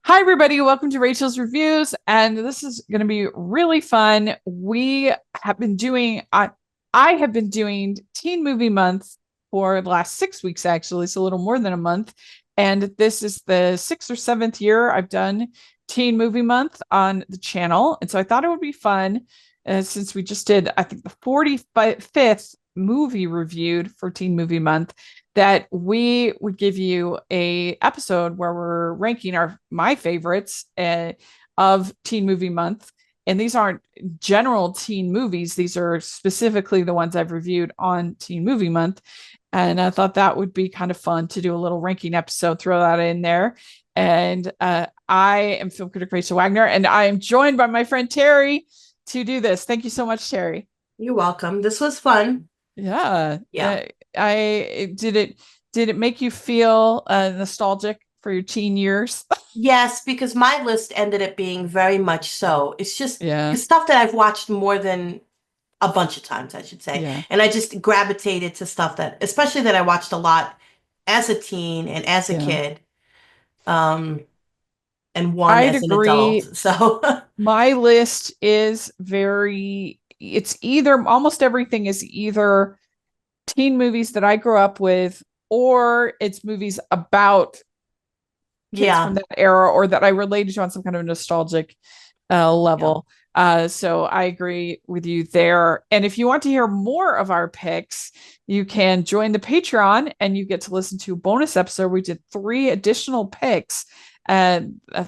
Hi, everybody. Welcome to Rachel's Reviews. And this is going to be really fun. We have been doing, I have been doing Teen Movie Month for the last 6 weeks, actually. It's a little more than a month. And this is the sixth or seventh year I've done Teen Movie Month on the channel. And so I thought it would be fun since we just did, I think, the 45th movie reviewed for Teen Movie Month that we would give you a episode where we're ranking my favorites of Teen Movie Month. And these aren't general teen movies. These are specifically the ones I've reviewed on Teen Movie Month. And I thought that would be kind of fun to do a little ranking episode, throw that in there. And I am film critic Rachel Wagner, and I am joined by my friend Terry to do this. Thank you so much, Terry. You're welcome. This was fun. Yeah. Yeah. I did it make you feel nostalgic for your teen years? Yes, because my list ended up being very much so. It's just Yeah. it's stuff that I've watched more than a bunch of times, I should say. Yeah. And I just gravitated to stuff that, especially that I watched a lot as a teen and as a Yeah. kid, um, and one I'd as an adult. agree. So My list is it's either almost everything is either teen movies that I grew up with, or it's movies about kids from yeah. that era or that I related to on some kind of nostalgic Yeah. level. So I agree with you there. And if you want to hear more of our picks, you can join the Patreon and you get to listen to a bonus episode. We did 3 additional picks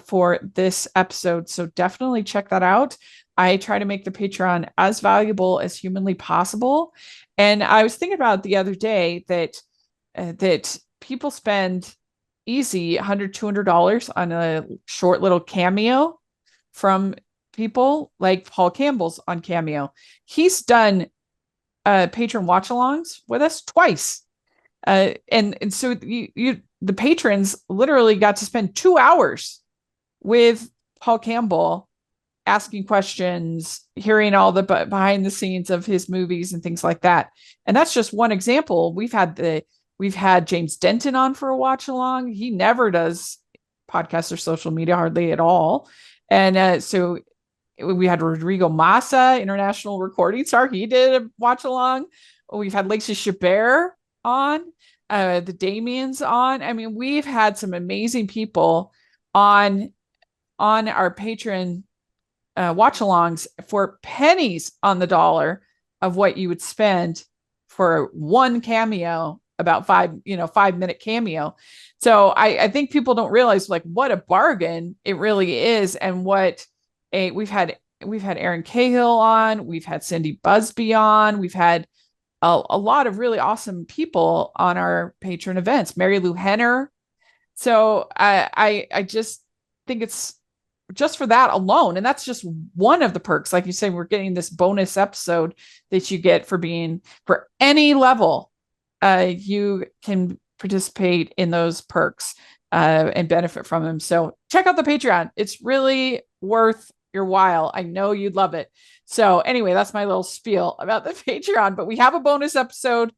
for this episode. So definitely check that out. I try to make the Patreon as valuable as humanly possible. And I was thinking about the other day that people spend easy $100, $200 on a short little cameo from people like Paul Campbell's on Cameo. He's done patron watch-alongs with us twice. And so you the patrons literally got to spend 2 hours with Paul Campbell asking questions, hearing all the behind the scenes of his movies and things like that. And that's just one example. We've had James Denton on for a watch along. He never does podcasts or social media hardly at all. And so we had Rodrigo Massa, international recording star. He did a watch along. We've had Lacey Chabert on, the Damians on. I mean, we've had some amazing people on our Patreon watch alongs for pennies on the dollar of what you would spend for one cameo, about 5 minute cameo. So I think people don't realize like what a bargain it really is. And what we've had Aaron Cahill on, we've had Cindy Busby on, we've had a lot of really awesome people on our patron events, Mary Lou Henner. So I just think it's just for that alone. And that's just one of the perks. Like you say, we're getting this bonus episode that you get for any level. You can participate in those perks and benefit from them. So check out the Patreon. It's really worth your while. I know you'd love it. So anyway, that's my little spiel about the Patreon. But we have a bonus episode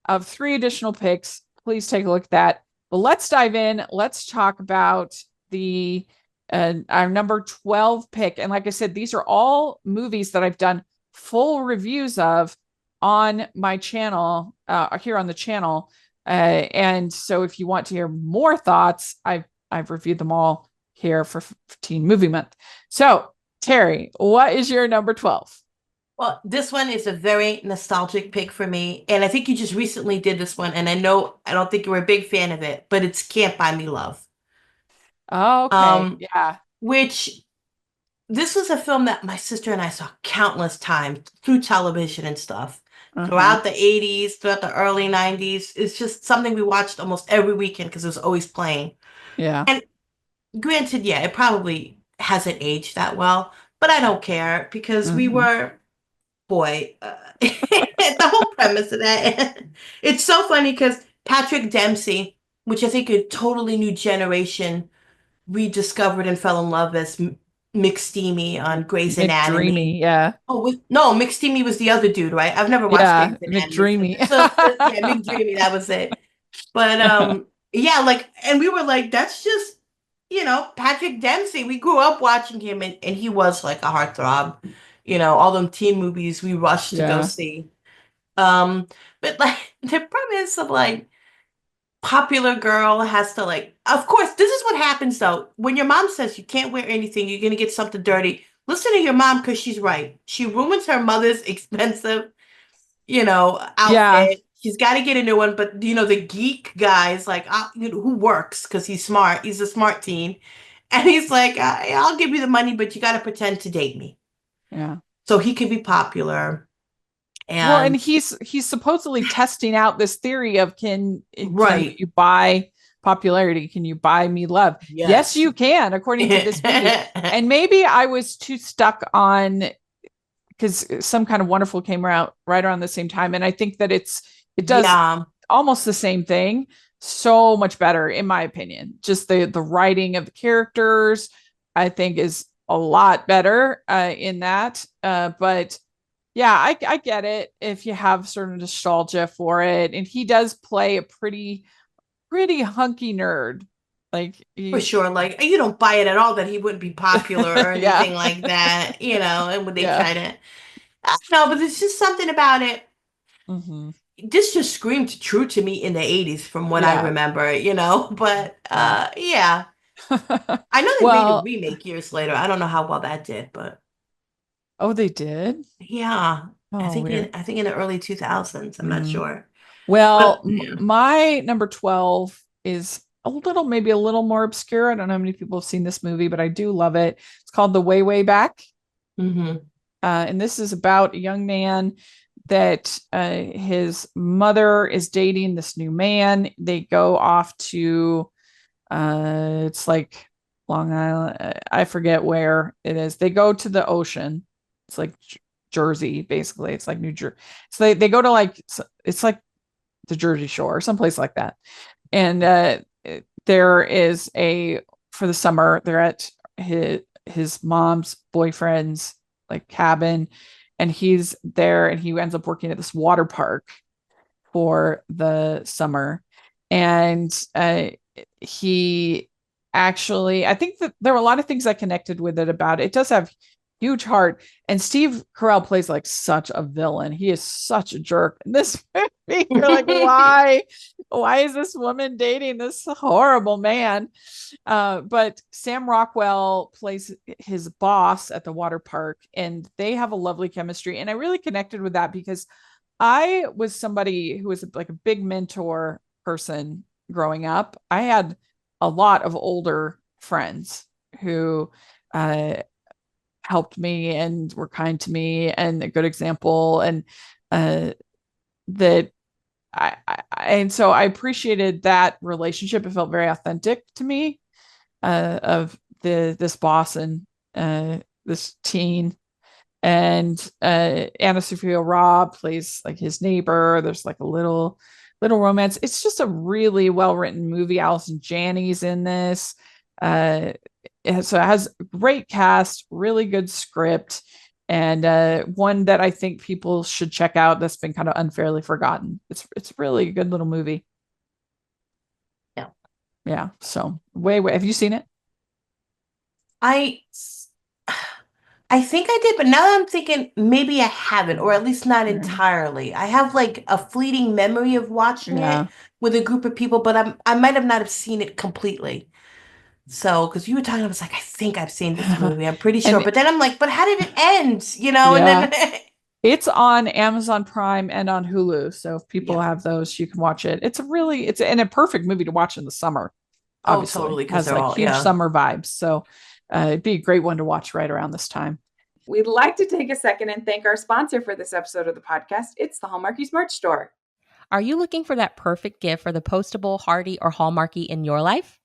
of 3 additional picks. Please take a look at that. But let's dive in. Let's talk about the our number 12 pick. And like I said, these are all movies that I've done full reviews of on my channel, here on the channel. And so if you want to hear more thoughts, I've reviewed them all here for Teen Movie Month. So Terry, what is your number 12? Well, this one is a very nostalgic pick for me. And I think you just recently did this one. And I don't think you were a big fan of it, but it's Can't Buy Me Love. Okay. Um, Yeah. which this was a film that my sister and I saw countless times through television and stuff Uh-huh. throughout the 80s, throughout the early 90s. It's just something we watched almost every weekend because it was always playing. Yeah. And granted, yeah, it probably hasn't aged that well, but I don't care because we Mm-hmm. were, boy, the whole premise of that. It's so funny because Patrick Dempsey, which I think a totally new generation rediscovered and fell in love as McSteamy on Grey's Anatomy. McDreamy. Yeah. No, McSteamy was the other dude, right? I've never watched Yeah. Grey's Anatomy, so McDreamy. yeah, McDreamy, that was it. But yeah, like, and we were like, that's just Patrick Dempsey, we grew up watching him, and he was like a heartthrob. All them teen movies we rushed to go Yeah. see. Um, but like the premise of like popular girl has to like, of course, this is what happens though. When your mom says you can't wear anything, you're gonna get something dirty. Listen to your mom because she's right. She ruins her mother's expensive, Yeah. outfit. She's got to get a new one. But the geek guy is like, who works because he's smart. He's a smart teen, and he's like, I'll give you the money, but you got to pretend to date me Yeah. so he could be popular. Well, and And he's supposedly testing out this theory of can right, you buy popularity? Can you buy me love? Yes, yes. you can, according to this movie. And maybe I was too stuck on because Some Kind of Wonderful came out right around the same time, and I think that it does Yeah, almost the same thing, so much better in my opinion. Just the writing of the characters, I think, is a lot better in that. But yeah, I get it if you have sort of nostalgia for it, and he does play a pretty hunky nerd. Like for he, sure. Like you don't buy it at all that he wouldn't be popular or yeah, anything like that. And when they yeah, try to, I don't know, but there's just something about it. hmm This just screamed true to me in the 80s from what I yeah, remember, but yeah. yeah. I know they made a Well, remake years later. I don't know how well that did, but oh, they did. yeah. I Oh, think in weird. I think in the early 2000s. I'm not Mm. sure. But Well, yeah. my number 12 is maybe a little more obscure. I don't know how many people have seen this movie, but I do love it. It's called The Way, Way Back. Hmm. And this is about a young man that his mother is dating this new man. They go off to, it's like Long Island. I forget where it is. They go to the ocean. It's like Jersey, basically. It's like New Jersey. So they go to it's like the Jersey Shore, someplace like that. And there is for the summer, they're at his mom's boyfriend's like cabin, and he's there, and he ends up working at this water park for the summer. And he actually, I think that there were a lot of things I connected with it about it. It does have huge heart, and Steve Carell plays like such a villain. He is such a jerk in this movie. You're like, why is this woman dating this horrible man? But Sam Rockwell plays his boss at the water park, and they have a lovely chemistry. And I really connected with that because I was somebody who was like a big mentor person growing up. I had a lot of older friends who uh, helped me and were kind to me and a good example, and uh, that and so I appreciated that relationship. It felt very authentic to me, of this boss and this teen. And Anna Sophia Robb plays like his neighbor. There's like a little romance. It's just a really well written movie. Allison Janney's in this. Uh, so it has great cast, really good script, and one that I think people should check out. That's been kind of unfairly forgotten. It's really a good little movie. Yeah. Yeah. So way, have you seen it? I I think I did, but now I'm thinking maybe I haven't, or at least not Yeah. entirely. I have like a fleeting memory of watching it Yeah. with a group of people, but I might have not have seen it completely. So, because you were talking, I was like, I think I've seen this movie. I'm pretty sure. And But then I'm like, but how did it end? And yeah, then it's on Amazon Prime and on Hulu. So if people yeah. have those, you can watch it. It's a perfect movie to watch in the summer. Oh, Obviously, totally, it because has they're like all, huge yeah. summer vibes. So it'd be a great one to watch right around this time. We'd like to take a second and thank our sponsor for this episode of the podcast. It's the Hallmarkies Merch Store. Are you looking for that perfect gift for the postable, hardy, or Hallmarky in your life?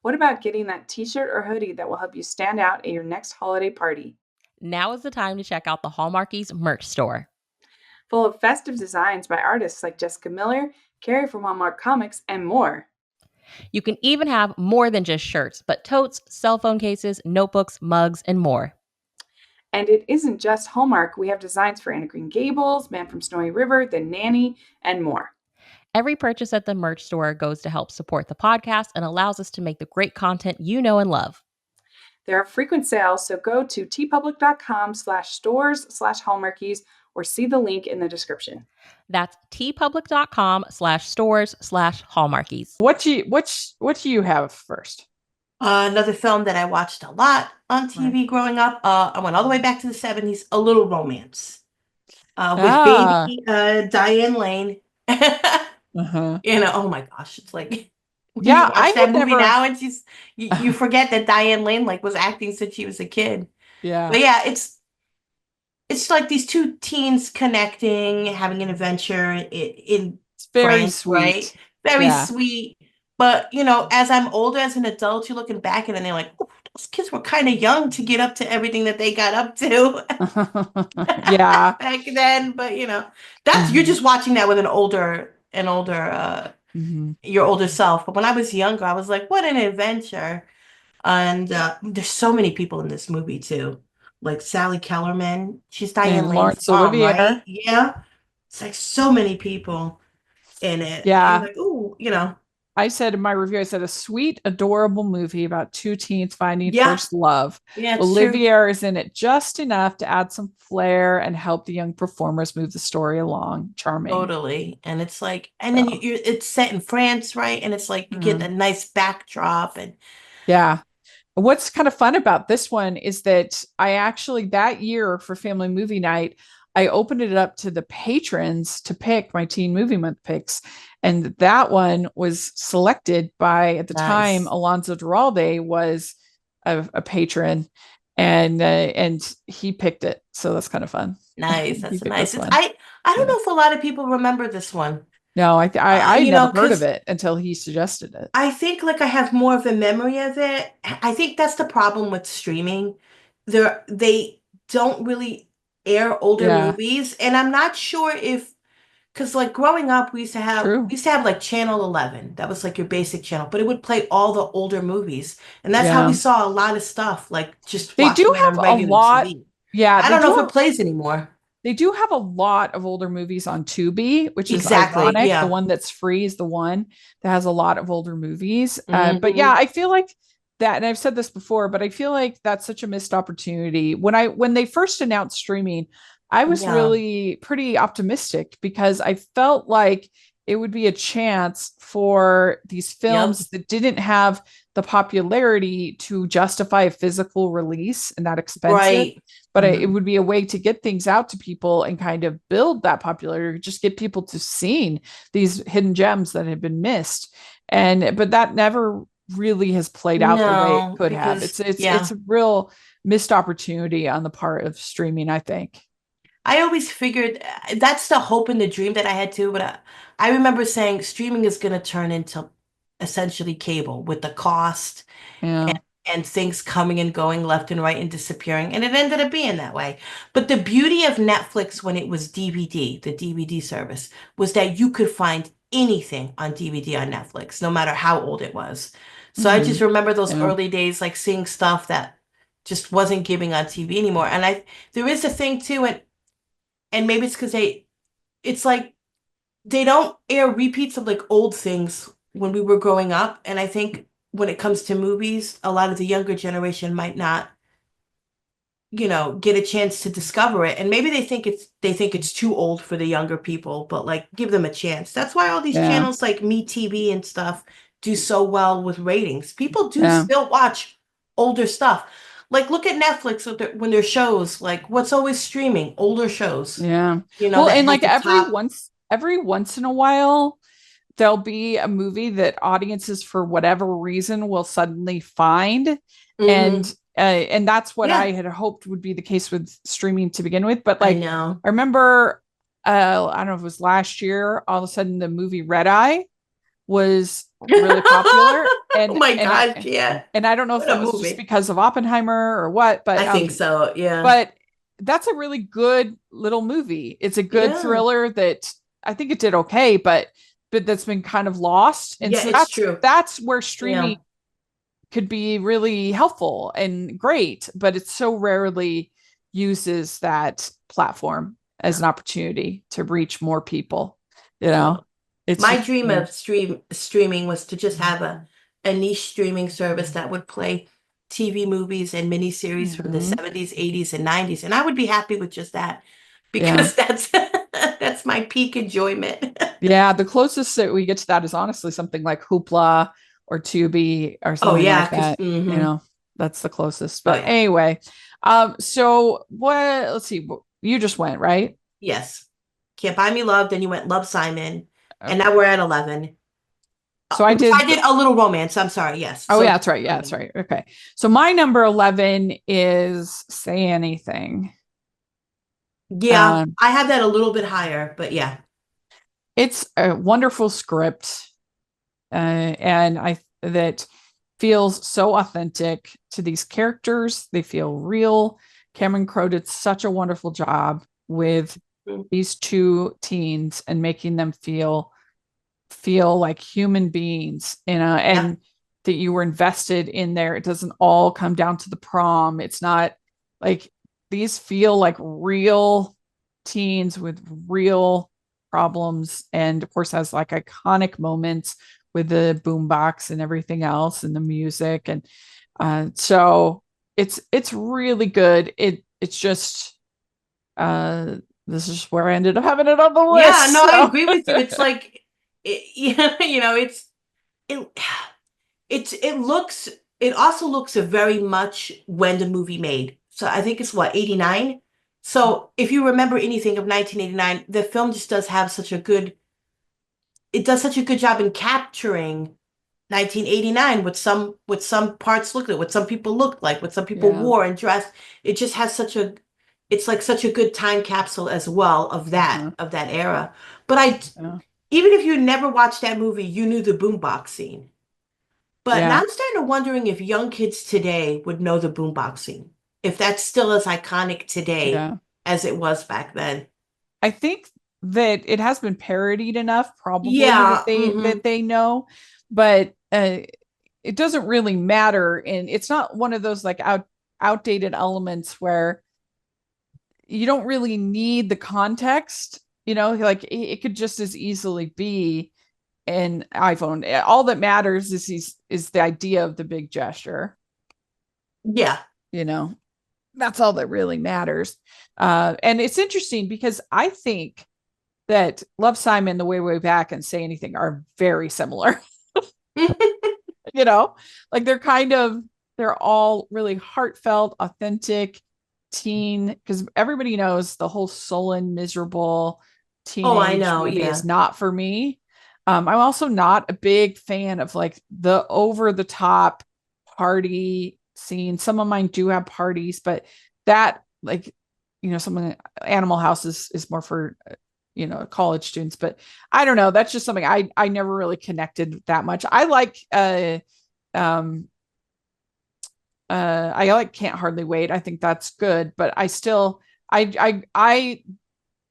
What about getting that t-shirt or hoodie that will help you stand out at your next holiday party? Now is the time to check out the Hallmarkies Merch Store. Full of festive designs by artists like Jessica Miller, Carrie from Hallmark Comics, and more. You can even have more than just shirts, but totes, cell phone cases, notebooks, mugs, and more. And it isn't just Hallmark. We have designs for Anna Green Gables, Man from Snowy River, The Nanny, and more. Every purchase at the merch store goes to help support the podcast and allows us to make the great content you know and love. There are frequent sales, so go to tpublic.com/stores/hallmarkies or see the link in the description. That's tpublic.com/stores/hallmarkies. What do you have first? Another film that I watched a lot on TV growing up. I went all the way back to the 70s, A Little Romance, with baby Diane Lane. Uh-huh. Oh my gosh, it's like when Yeah, you watch I that had movie never. now, and you forget that Diane Lane was acting since she was a kid. Yeah. But yeah, it's like these two teens connecting, having an adventure in It's very France, sweet. right? Very Yeah. sweet. But as I'm older, as an adult, you're looking back and they're like, oh, those kids were kind of young to get up to everything that they got up to Yeah. back then. But you're just watching that with an older your older self. But when I was younger, I was like, what an adventure. And there's so many people in this movie too. Like Sally Kellerman. She's Diane And Lane's Laurence mom, Olivier. right? Yeah. It's like so many people in it. Yeah. And like, ooh, I said in my review, I said a sweet, adorable movie about two teens finding Yeah. first love. Yeah, it's Olivier is in it just enough to add some flair and help the young performers move the story along. Charming. totally. And it's like, and then it's set in France, right? And it's like you get a nice backdrop and yeah. What's kind of fun about this one is that I actually that year for Family Movie Night, I opened it up to the patrons to pick my Teen Movie Month picks. And that one was selected by, at the time, Alonso Duralde was a patron, and he picked it. So that's kind of fun. nice. That's nice. One. I don't know if a lot of people remember this one. No, I never heard of it until he suggested it. I think like I have more of a memory of it. I think that's the problem with streaming. They don't really air older movies, and I'm not sure if because like growing up we used to have like Channel 11. That was like your basic channel, but it would play all the older movies, and that's how we saw a lot of stuff. Like just they do have a lot. TV. Yeah, I don't know if it plays anymore. They do have a lot of older movies on Tubi, which is Exactly, ironic. yeah. The one that's free is the one that has a lot of older movies. But yeah, I feel like that, and I've said this before, but I feel like that's such a missed opportunity. When they first announced streaming, I was really pretty optimistic because I felt like it would be a chance for these films that didn't have the popularity to justify a physical release and that expensive. Right. But it would be a way to get things out to people and kind of build that popularity, just get people to seeing these hidden gems that have been missed. But that never really has played out the way it could have. It's a real missed opportunity on the part of streaming, I think. I always figured that's the hope and the dream that I had too. But I remember saying streaming is going to turn into essentially cable with the cost and things coming and going left and right and disappearing. And it ended up being that way. But the beauty of Netflix when it was DVD, the DVD service, was that you could find anything on DVD on Netflix, no matter how old it was. So I just remember those early days, like seeing stuff that just wasn't giving on TV anymore. And there is a thing too, and maybe it's because it's like they don't air repeats of like old things when we were growing up. And I think when it comes to movies, a lot of the younger generation might not, get a chance to discover it. And maybe they think it's too old for the younger people, but like give them a chance. That's why all these channels like MeTV and stuff do so well with ratings. People do still watch older stuff. Like look at Netflix when their shows, like what's always streaming, older shows. Yeah. Well, and like every once in a while, there'll be a movie that audiences for whatever reason will suddenly find. And that's what I had hoped would be the case with streaming to begin with. But like, I remember, I don't know if it was last year, all of a sudden the movie Red Eye was really popular. And, oh my God, And I don't know if that was just because of Oppenheimer or what, but I think so, yeah. But that's a really good little movie. It's a good thriller that I think it did okay, but that's been kind of lost. And so it's true. That's where streaming could be really helpful and great, but it so rarely uses that platform as an opportunity to reach more people, It's My just, dream of streaming was to just have a niche streaming service that would play TV movies and miniseries from the Mhm. 70s, 80s, and 90s, and I would be happy with just that Yeah. because that's my peak enjoyment. Yeah, the closest that we get to that is honestly something like Hoopla or Tubi or Oh something yeah, like because that. You know, that's the closest. Oh, But yeah. anyway, so what? Let's see. You just went, right? yes, Can't Buy Me Love. Then you went Love, Simon, and Okay. now we're at 11. So I Which did. I did A Little Romance. I'm sorry. Yes. Oh So yeah, that's right. Yeah, that's right. Okay. So my number 11 is Say Anything. yeah, I have that a little bit higher, but yeah. It's a wonderful script, and that feels so authentic to these characters. They feel real. Cameron Crowe did such a wonderful job with these two teens and making them feel like human beings, and that you were invested in there. It doesn't all come down to the prom. It's not like these feel like real teens with real problems, and of course has like iconic moments with the boombox and everything else and the music, and so it's really good. It's just this is where I ended up having it on the list. Yeah, no, so. I agree with you. It's like, it also looks very much when the movie made. So I think it's what, 89? So if you remember anything of 1989, the film just does have it does such a good job in capturing 1989, what some parts looked like, what some people looked like, what some people wore and dressed. It just has it's like such a good time capsule as well of that era. But even if you never watched that movie, you knew the boombox scene. But now I'm starting to wondering if young kids today would know the boombox scene, if that's still as iconic today as it was back then. I think that it has been parodied enough, probably that they know, but it doesn't really matter, and it's not one of those like outdated elements where you don't really need the context. Like it could just as easily be an iPhone. All that matters is the idea of the big gesture. Yeah. That's all that really matters. And it's interesting because I think that Love, Simon, The Way Back, and Say Anything are very similar. Like they're all really heartfelt, authentic teen, because everybody knows the whole sullen, miserable teenage movie is not for me. I'm also not a big fan of like the over the top party scene. Some of mine do have parties, but that like, some Animal House is more for, college students, but I don't know. That's just something I never really connected that much. I like, I like Can't Hardly Wait. I think that's good, but I still, I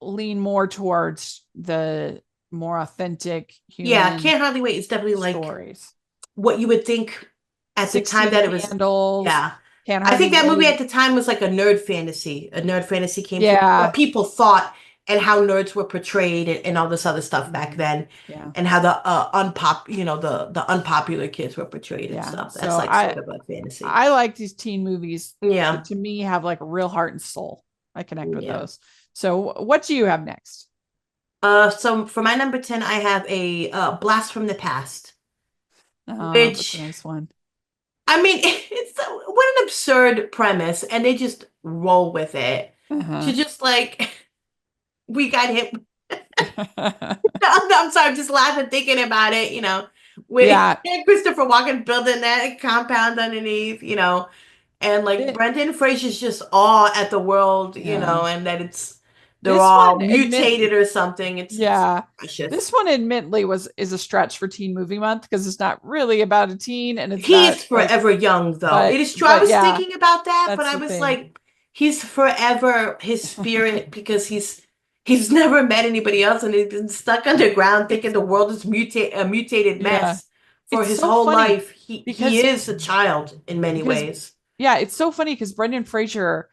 lean more towards the more authentic human. Can't Hardly Wait is definitely stories. Like what you would think at the time that it was. Candles, I think that movie at the time was like a nerd fantasy. A nerd fantasy came from what people thought and how nerds were portrayed and all this other stuff back then. And how the the unpopular kids were portrayed and stuff. That's sort of a fantasy. I like these teen movies that to me have like a real heart and soul. I connect with those. So what do you have next? So for my number 10, I have a Blast from the Past. Which that's a nice one. I mean, what an absurd premise, and they just roll with it. To just like, we got hit. I'm sorry, I'm just laughing thinking about it. With Christopher Walken building that compound underneath, and like Brendan Fraser's just awe at the world, and that they're all mutated or something. It's this one admittedly is a stretch for Teen Movie Month because it's not really about a teen, and he's forever young though. It is true. I was thinking about that, but I was like, he's forever his spirit because he's never met anybody else, and he's been stuck underground thinking the world is a mutated mess for his whole life. He is a child in many ways. Yeah, it's so funny because Brendan Fraser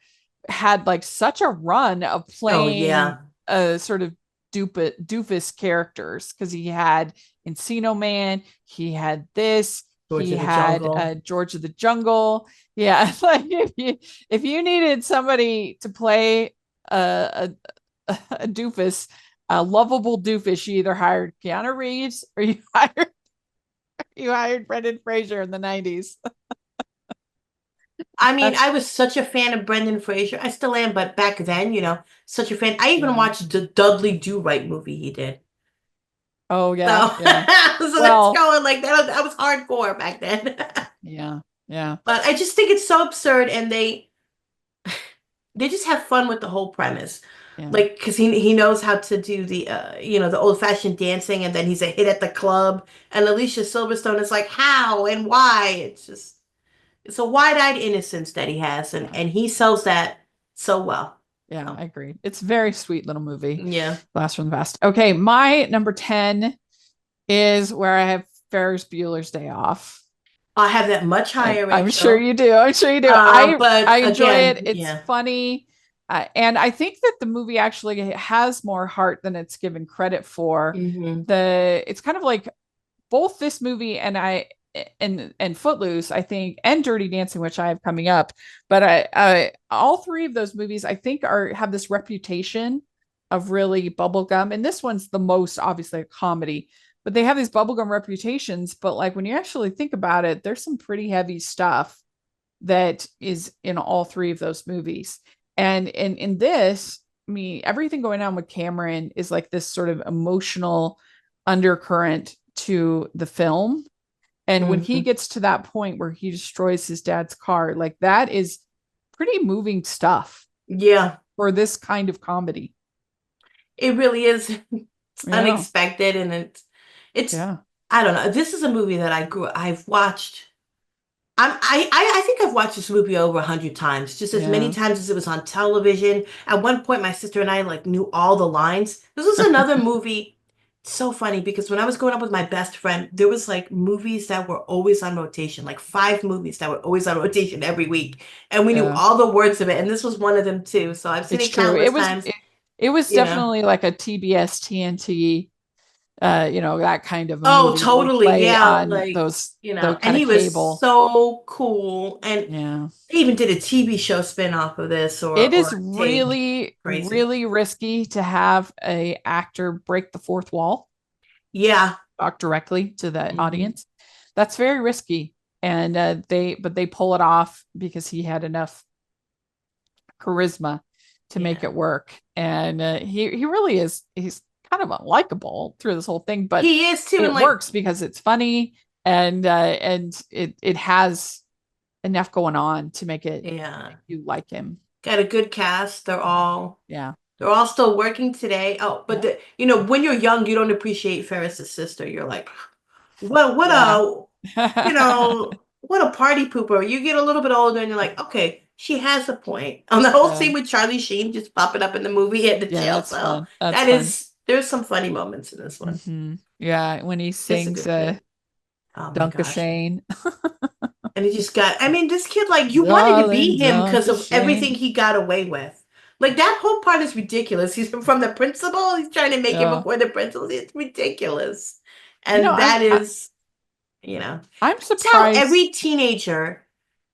had like such a run of playing a sort of doofus characters, because he had Encino Man, he had this, George he of the had Jungle. George of the Jungle. Yeah, like if you needed somebody to play a doofus, a lovable doofus, you either hired Keanu Reeves or you hired Brendan Fraser in the 90s. I mean, I was such a fan of Brendan Fraser. I still am, but back then, such a fan. I even Yeah. watched the Dudley Do Right movie he did. Oh So, yeah, yeah. so Well- that's going like that was hardcore back then. Yeah, yeah. But I just think it's so absurd, and they just have fun with the whole premise. Yeah. Like, because he knows how to do the the old-fashioned dancing, and then he's a hit at the club, and Alicia Silverstone is like, how and why? It's a wide-eyed innocence that he has, and he sells that so well. Yeah, I agree. It's a very sweet little movie. Yeah. Blast from the Past. Okay, my number 10 is where I have Ferris Bueller's Day Off. I have that much higher. I'm Rachel. sure you do. I'm sure you do. But I enjoy again, it. It's yeah. funny. And I think that the movie actually has more heart than it's given credit for. Mhm. It's kind of like both this movie and Footloose, I think, and Dirty Dancing, which I have coming up. But I all three of those movies, I think, have this reputation of really bubblegum. And this one's the most obviously a comedy, but they have these bubblegum reputations. But like when you actually think about it, there's some pretty heavy stuff that is in all three of those movies. And in this, I mean, everything going on with Cameron is like this sort of emotional undercurrent to the film. And when he gets to that point where he destroys his dad's car, like that is pretty moving stuff. Yeah. For this kind of comedy. It really is. It's Yeah. unexpected, and it's Yeah. I don't know. This is a movie that I've watched. I think I've watched this movie over 100 times, just as many Yeah. times as it was on television. At one point, my sister and I like knew all the lines. This was another movie. It's so funny because when I was growing up with my best friend, there was like movies that were always on rotation, like 5 movies that were always on rotation every week, and we knew Yeah. all the words of it. And this was one of them too. So I've seen It's it true. countless It was times. it was you know. definitely like a TBS TNT that kind of a Oh, movie. They totally. play Yeah, on like, those and kind he of was cable. so cool. And Yeah. they even did a TV show spin-off of this, It is or a tape. really, Crazy. really risky to have a actor break the fourth wall, Yeah. talk directly to the Mhm. audience. That's very risky. And they pull it off because he had enough charisma to make Yeah. it work. And he really is, he's kind of unlikable through this whole thing, but He is too, it and like, works because it's funny and it has enough going on to make it yeah, you like him. got a good cast. They're all Yeah. still working today. Oh, but when you're young, you don't appreciate Ferris's sister. You're like, what what a party pooper. You get a little bit older and you're like, okay, she has a point. On the whole Yeah. scene with Charlie Sheen just popping up in the movie at the Yeah, jail that's cell. fun. That's That fun. is, there's some funny moments in this one. Mhm. Yeah, when he a sings good flick. Oh my Dunk a gosh. Shane. And he just got, I mean, this kid, like, you wanted to be Darling, him because Dunk a of everything Shane. he got away with. Like, that whole part is ridiculous. He's from the principal. He's trying to make it Yeah. before the principal. It's ridiculous. And I'm that's how surprised. every teenager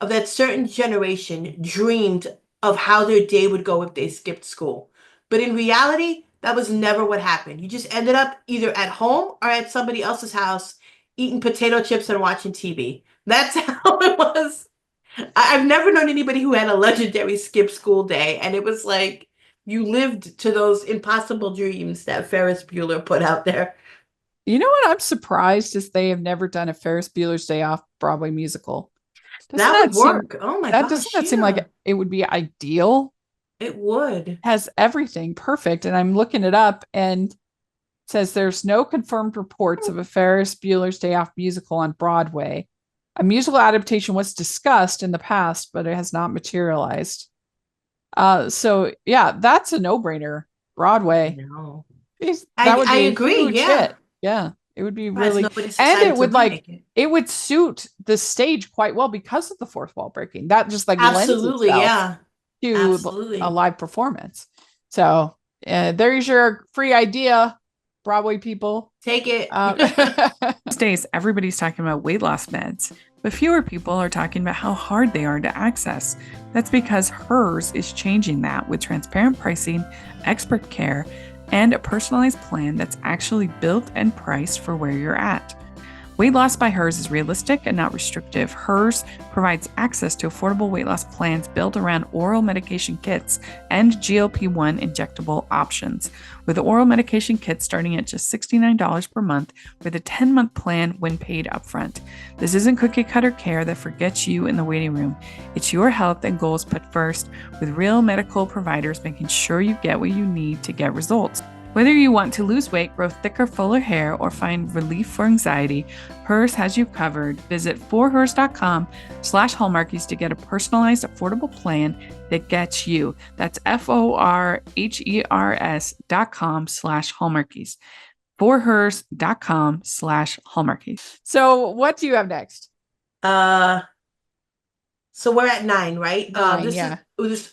of that certain generation dreamed of how their day would go if they skipped school. But in reality, that was never what happened. You just ended up either at home or at somebody else's house eating potato chips and watching TV. That's how it was. I've never known anybody who had a legendary skip school day, and it was like you lived to those impossible dreams that Ferris Bueller put out there. You know what? I'm surprised is they have never done a Ferris Bueller's Day Off Broadway musical. That would work. Oh my gosh. Doesn't that seem like it would be ideal? It would. Has everything perfect. And I'm looking it up and it says there's no confirmed reports of a Ferris Bueller's Day Off musical on Broadway. A musical adaptation was discussed in the past, but it has not materialized. So yeah, that's a no-brainer. Broadway. No. That would be I a agree. huge Yeah. hit. Yeah. It would be Surprised really, nobody's and decided it to would remake it. it would suit the stage quite well because of the fourth wall breaking. That just like Absolutely, lends yeah. itself to Absolutely. a live performance. So there's your free idea, Broadway people. Take it. These days, everybody's talking about weight loss meds, but fewer people are talking about how hard they are to access. That's because Hers is changing that with transparent pricing, expert care, and a personalized plan that's actually built and priced for where you're at. Weight loss by Hers is realistic and not restrictive. Hers provides access to affordable weight loss plans built around oral medication kits and GLP-1 injectable options, with oral medication kits starting at just $69 per month with a 10-month plan when paid upfront. This isn't cookie cutter care that forgets you in the waiting room. It's your health and goals put first, with real medical providers making sure you get what you need to get results. Whether you want to lose weight, grow thicker, fuller hair, or find relief for anxiety, Hers has you covered. Visit forhers.com/hallmarkies to get a personalized, affordable plan that gets you. That's forhers.com/hallmarkies. forhers.com/hallmarkies. So what do you have next? So we're at 9, right? 9, yeah.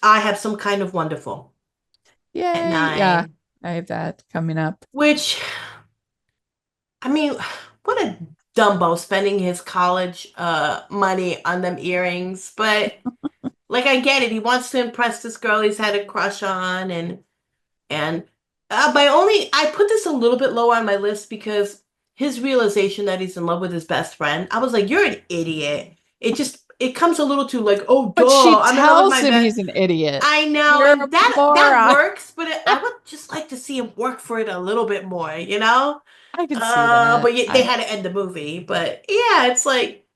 I have Some Kind of Wonderful. Yay. At 9. Yeah, I have that coming up. Which, I mean, what a Dumbo spending his college money on them earrings. But like, I get it. He wants to impress this girl he's had a crush on, and I put this a little bit lower on my list because his realization that he's in love with his best friend. I was like, you're an idiot. It comes a little too like, oh, But duh, she I'm in love with tells my him best. he's an idiot. I know, You're and a that moron. works, but I would just like to see him work for it a little bit more, you know? I can see that. But they had to end the movie. But yeah, it's like,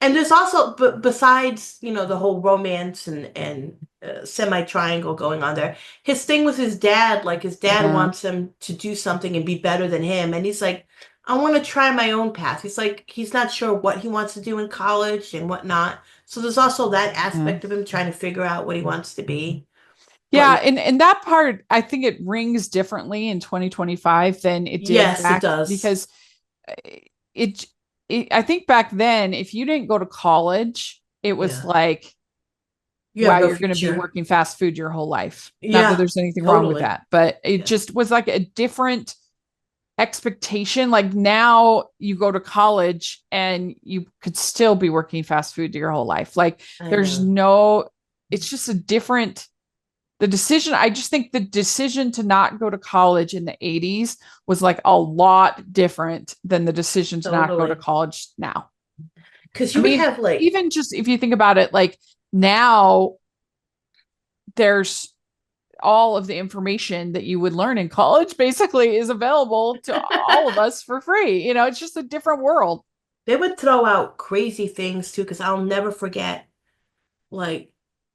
and there's also, but besides, the whole romance and semi-triangle going on there, his thing with his dad, like his dad Yeah. wants him to do something and be better than him, and he's like, I want to try my own path. He's like, he's not sure what he wants to do in college and whatnot. So there's also that aspect of him trying to figure out what he wants to be. Yeah, But and that part, I think it rings differently in 2025 than it did yes, back, it does. because I think back then, if you didn't go to college, it was Yeah. like, You have wow, no you're going to be future. working fast food your whole life. Not Yeah, that there's anything wrong with totally. that, but it Yeah. just was like a different expectation. Like now you go to college and you could still be working fast food your whole life. Like I there's know. it's just I just think the decision to not go to college in the 80s was like a lot different than the decision to not go to Totally. college now. Because I you would mean, have like, even just if you think about it, like now there's all of the information that you would learn in college basically is available to all of us for free. It's just a different world. they would throw out crazy things too. Because I'll never forget, like,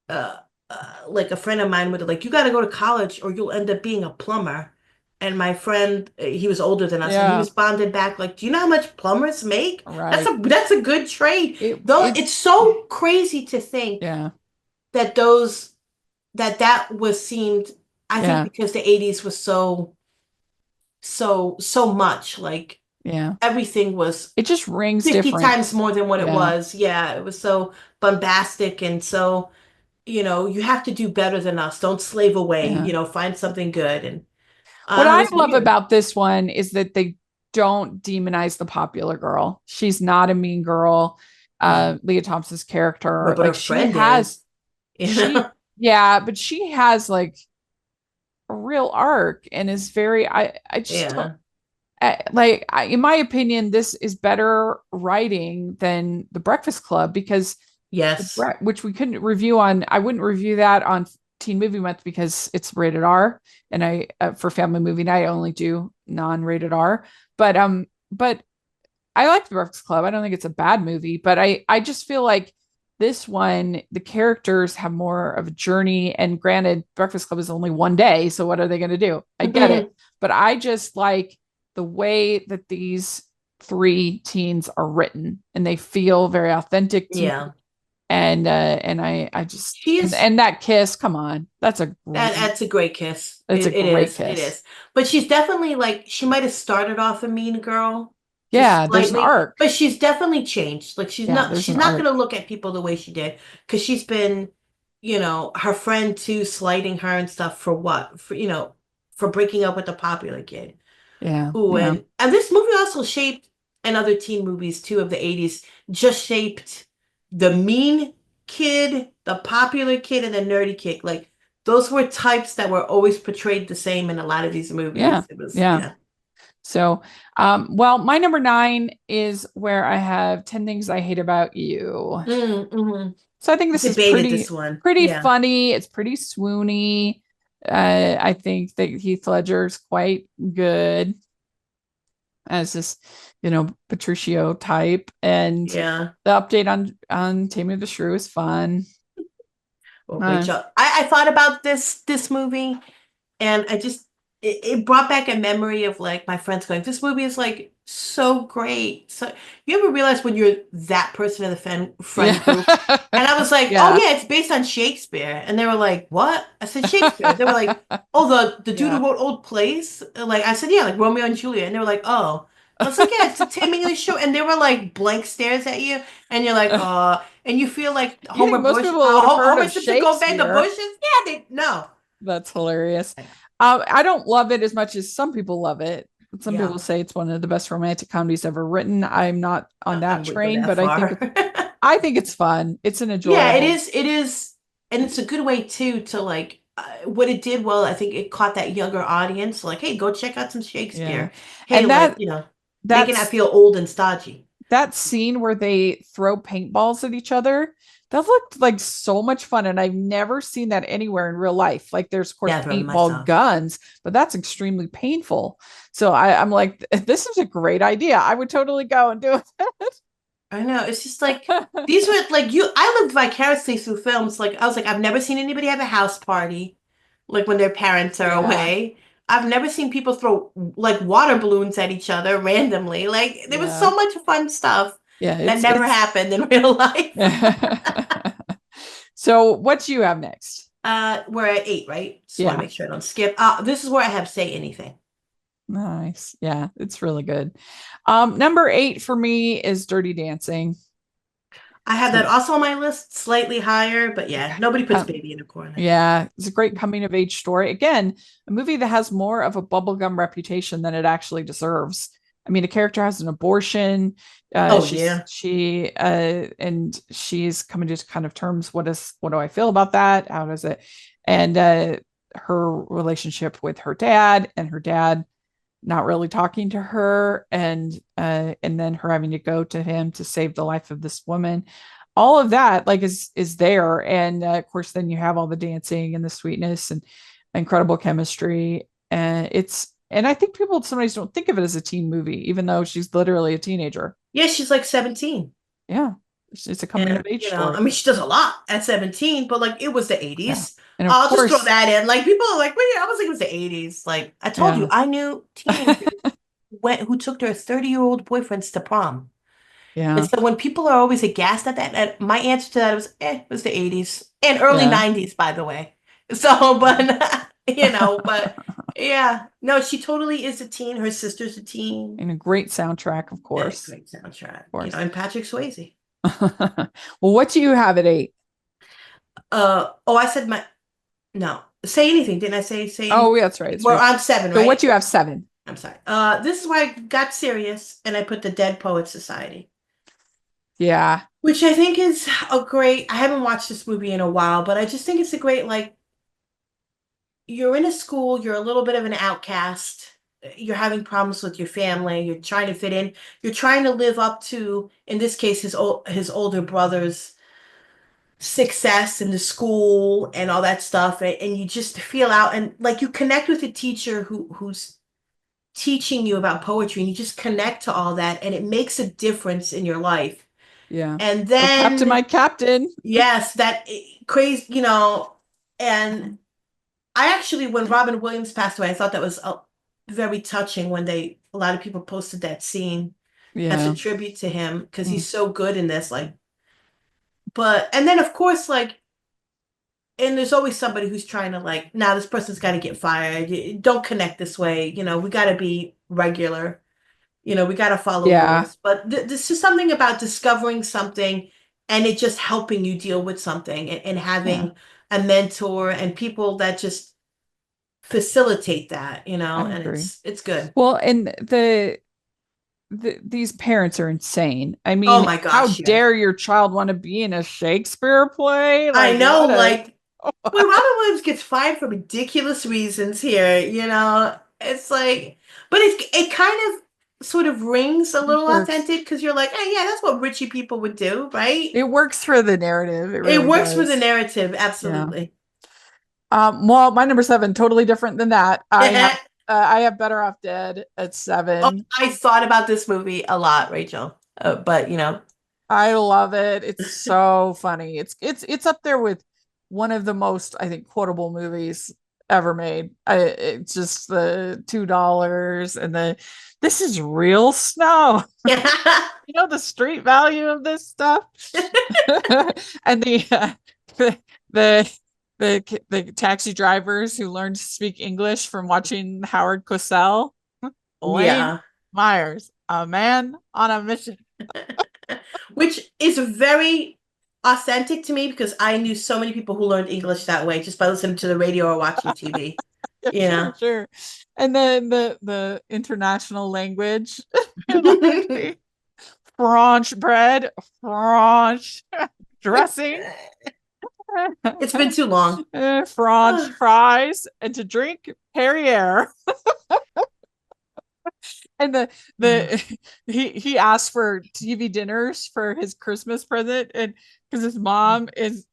like a friend of mine would like, you got to go to college or you'll end up being a plumber. And my friend, he was older than us, and he Yeah. responded back like, "Do you know how much plumbers make? Right. That's a good trade." It's so crazy to think Yeah. that that was seemed. I Yeah. think because the 80s was so much like Yeah. everything was It just rings 50 different. times more than what it Yeah. was. Yeah, it was so bombastic and so, you have to do better than us. Don't slave away, Yeah. Find something good. And What I it's love weird. about this one is that they don't demonize the popular girl. She's not a mean girl. Leah Thompson's character, But her like she friend has, is, you know? yeah, but she has like a real arc and is very, I just Yeah. don't, in my opinion, this is better writing than The Breakfast Club, because Yes. which we couldn't review on. I wouldn't review that on Teen Movie Month because it's rated R, and I for Family Movie Night I only do non-rated R. But I like The Breakfast Club. I don't think it's a bad movie, but I just feel like this one, the characters have more of a journey. And granted, Breakfast Club is only one day, so what are they going to do? I get it, but I just like the way that these 3 teens are written, and they feel very authentic to me. Yeah. And I just She is- and that kiss, come on, that's a great, That's a great kiss. That's a It great is. kiss. It is. But she's definitely like, she might have started off a mean girl. just yeah. There's an slightly, arc. But she's definitely changed. Like Yeah, there's she's an not arc. going to look at people the way she did, because she's been, her friend too, slighting her and stuff for what? For, for breaking up with the popular kid. Yeah. Ooh, Yeah. and this movie also shaped, and other teen movies too of the 80s, just shaped the mean kid, the popular kid, and the nerdy kid. Like those were types that were always portrayed the same in a lot of these Yeah. movies. It was Yeah. So, well, my number 9 is where I have 10 Things I Hate About You. Mm-hmm. So I think this is Debated this one. pretty Yeah. funny. It's pretty swoony. I think that Heath Ledger's quite good as this, Patricio type, and Yeah. the update on Taming of the Shrew is fun. Well, great job. I thought about this movie, and it brought back a memory of like my friends going, "This movie is like so great." So you ever realize when you're that person in the friend group? And I was like, Yeah. "Oh yeah, it's based on Shakespeare." And they were like, "What?" I said, "Shakespeare." They were like, "Oh, the dude Yeah. who wrote old plays?" Like I said, "Yeah, like Romeo and Juliet." And they were like, "Oh." I was like, "Yeah, it's a Taming of the Shrew." And they were like blank stares at you, and you're like, "Oh." And you feel like You think most people would have heard of Simpson go bang the Shakespeare? bushes? Yeah, they no. That's hilarious. I don't love it as much as some people love it. Some Yeah. people say it's one of the best romantic comedies ever written. I'm not on that wouldn't go train, that but far. I think it's fun. It's an enjoyable. Yeah, it is. It is, and it's a good way too to like what it did well. I think it caught that younger audience. Like, hey, go check out some Shakespeare. Hey, And like making that's that feel old and stodgy. that scene where they throw paintballs at each other. That looked like so much fun, and I've never seen that anywhere in real life. Like, there's of course Never paintball myself. guns, but that's extremely painful. So I'm like, this is a great idea. I would totally go and do it. I know. It's just like these were like I lived vicariously through films. Like I was like, I've never seen anybody have a house party, like when their parents are Yeah. away. I've never seen people throw like water balloons at each other randomly. Like there was so much fun stuff that never happened in real life. So what do you have next? We're at 8, right? Just want Yeah. to make sure I don't skip. This is where I have Say Anything. Nice. Yeah, it's really good. Number 8 for me is Dirty Dancing. I have that also on my list, slightly higher, but yeah, nobody puts baby in a corner. Yeah, it's a great coming of age story. Again, a movie that has more of a bubblegum reputation than it actually deserves. I mean, the character has an abortion. She and she's coming to kind of terms. What do I feel about that? How does it? And her relationship with her dad, and her dad not really talking to her, and then her having to go to him to save the life of this woman. All of that like is there, and of course then you have all the dancing and the sweetness and incredible chemistry, and I think people sometimes don't think of it as a teen movie, even though she's literally a teenager. Yeah, she's like 17. Yeah, it's a coming of age story. I mean, she does a lot at 17, but like it was the 80s. Yeah. And I'll just throw that in. Like people are like, wait, I was like, it was the 80s. Like I told you, I knew teenagers who took their 30-year-old boyfriends to prom. Yeah. And so when people are always aghast at that, and my answer to that was, it was the 80s and early 90s, by the way. So, but but yeah, no, she totally is a teen. Her sister's a teen. And a great soundtrack, of course. Great soundtrack. Of course. And Patrick Swayze. Well, what do you have at 8? I said no. Say Anything. Didn't I say anything? Oh, yeah, that's right. We're on 7, right? So what do you have 7? I'm sorry. This is where I got serious, and I put The Dead Poets Society. Yeah. Which I think is I haven't watched this movie in a while, but I just think it's a great, like, you're in a school, you're a little bit of an outcast, you're having problems with your family, you're trying to fit in, you're trying to live up to, in this case, his older brother's success in the school and all that stuff, and you just feel out, and like you connect with a teacher who's teaching you about poetry, and you just connect to all that, and it makes a difference in your life. Yeah. And then Captain, my captain. Yes, that crazy, and I actually, when Robin Williams passed away, I thought that was very touching when a lot of people posted that scene as a tribute to him, because he's so good in this, like, and then of course, like, and there's always somebody who's trying to like, now this person's got to get fired. Don't connect this way. We got to be regular. We got to follow rules. But this is something about discovering something and it just helping you deal with something, and having a mentor and people that just facilitate that, you know, I and agree. it's good. Well, and these parents are insane. I Oh mean, my how gosh, yes. dare your child want to be in a Shakespeare play? I Like, know, what a like, well, Robin Williams gets fired for ridiculous reasons here, you know. It's like, but it kind of sort of rings a little works. authentic because you're like, hey, yeah, that's what richie people would do, right? It works for the narrative. It It really works for does. the narrative, absolutely. Well, my number 7, totally different than that. I have Better Off Dead at 7. Oh, I thought about this movie a lot, Rachel. But you know, I love it. It's so funny. It's up there with one of the most, I think, quotable movies ever made. It's just the $2 and this is real snow. You know the street value of this stuff. And the taxi drivers who learned to speak English from watching Howard Cosell. Elaine yeah. Myers, a man on a mission. Which is very authentic to me because I knew so many people who learned English that way just by listening to the radio or watching TV. Yeah. Sure. And then the international language. French bread, French dressing. It's been too long. French fries, and to drink Perrier. And he asked for TV dinners for his Christmas present, and because his mom is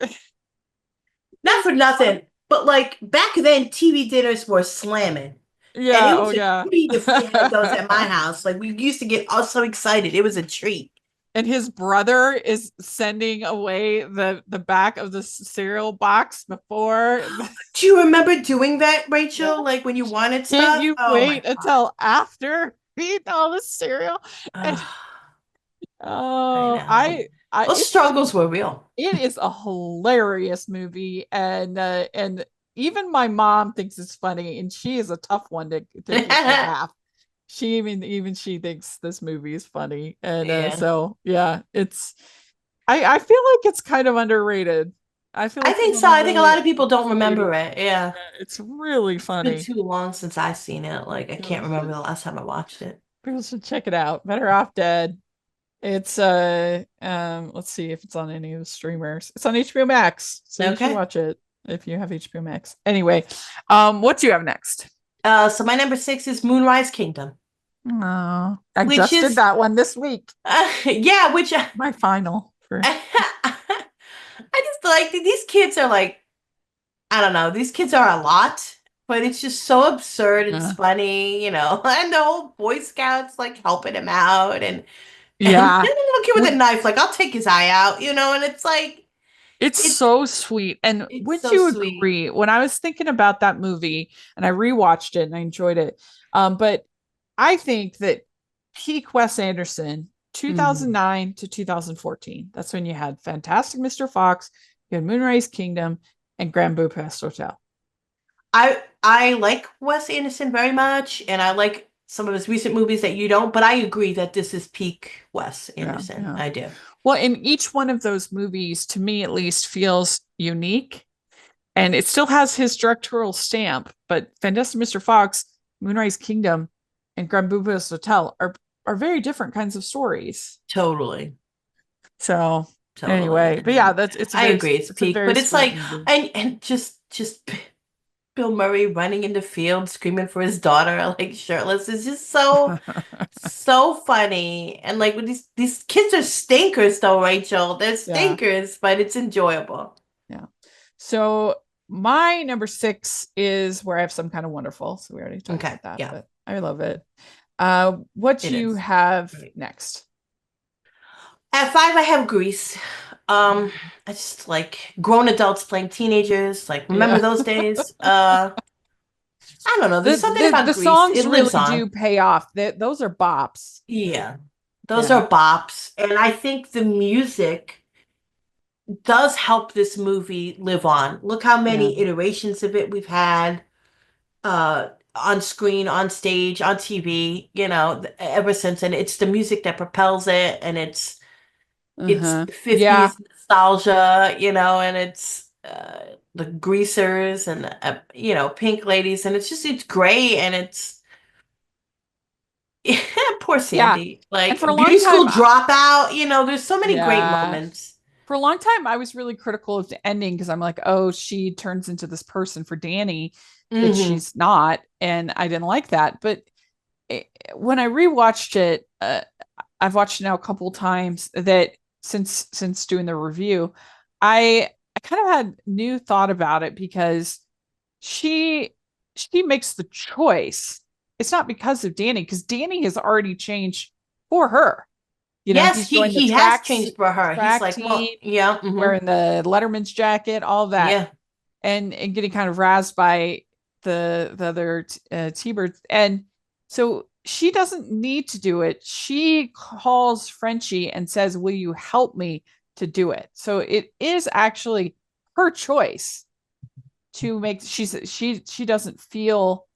not for nothing, but like back then, TV dinners were slamming. Yeah, and it was a treat if we had those at my house. Like we used to get all so excited. It was a treat. And his brother is sending away the back of the cereal box before. Do you remember doing that, Rachel? Yeah. Like when you wanted stuff? Can't you wait until after eat all the cereal? I those struggles were real. It is a hilarious movie, and even my mom thinks it's funny, and she is a tough one to laugh. She even she thinks this movie is funny, and so yeah, it's. I feel like it's kind of underrated. I think so. I think a lot of people don't remember it. Yeah, it's really funny. It's been too long since I've seen it. Like I can't remember the last time I watched it. People should check it out. Better Off Dead. It's let's see if it's on any of the streamers. It's on HBO Max, so you should watch it if you have HBO Max. Anyway, what do you have next? So my number 6 is Moonrise Kingdom. Oh, I just did that one this week. Yeah, which my final. I just like these kids are like, I don't know, these kids are a lot, but it's just so absurd and it's funny, you know. And the whole Boy Scouts like helping him out, and yeah, the little kid with a knife, like I'll take his eye out, you know. And it's like, it's so sweet. And would you agree? When I was thinking about that movie, and I rewatched it and I enjoyed it, but I think that peak Wes Anderson, 2009 to 2014. That's when you had Fantastic Mr. Fox, you had Moonrise Kingdom, and Grand Budapest Hotel. I like Wes Anderson very much, and I like some of his recent movies that you don't, but I agree that this is peak Wes Anderson. Yeah. I do. Well, and each one of those movies, to me at least, feels unique, and it still has his directorial stamp, but Fantastic Mr. Fox, Moonrise Kingdom, and Grand Budapest Hotel are very different kinds of stories. Totally. So anyway, but yeah, I agree. It's peak, but it's like movie. and just Bill Murray running in the field screaming for his daughter, like shirtless, is just so so funny. And like when these kids are stinkers though, Rachel. They're stinkers, but it's enjoyable. Yeah. So my number 6 is Where I Have Some Kind of Wonderful. So we already talked about that. Yeah. But I love it. What do you have next? At 5, I have Grease. I just like grown adults playing teenagers. Like, remember those days? I don't know. There's something about the Grease. Songs really do pay off. Those are bops. Yeah, those are bops, and I think the music does help this movie live on. Look how many iterations of it we've had. On screen, on stage, on TV, you know, ever since. And it's the music that propels it, and it's 50s nostalgia, you know, and it's the greasers and pink ladies, and it's great, and it's poor Yeah. Sandy, And like for a long beauty time, school dropout. There's so many great yeah, moments. for a long time, I was really critical of the ending because I'm like, oh, she turns into this person for Danny that Hmm. she's not. And I didn't like that. But when I rewatched it, I've watched it now a couple times that since doing the review, I kind of had new thought about it because she she makes the choice. It's not because of Danny, because Danny has already changed for her. Yes, He's he joined the he has changed for her. He's track like, team, well, yeah, wearing the Letterman's jacket, all that, yeah, and getting kind of razzed by the other T-birds. And so she doesn't need to do it. She calls Frenchie and says, "Will you help me to do it?" So it is actually her choice to make. She doesn't feel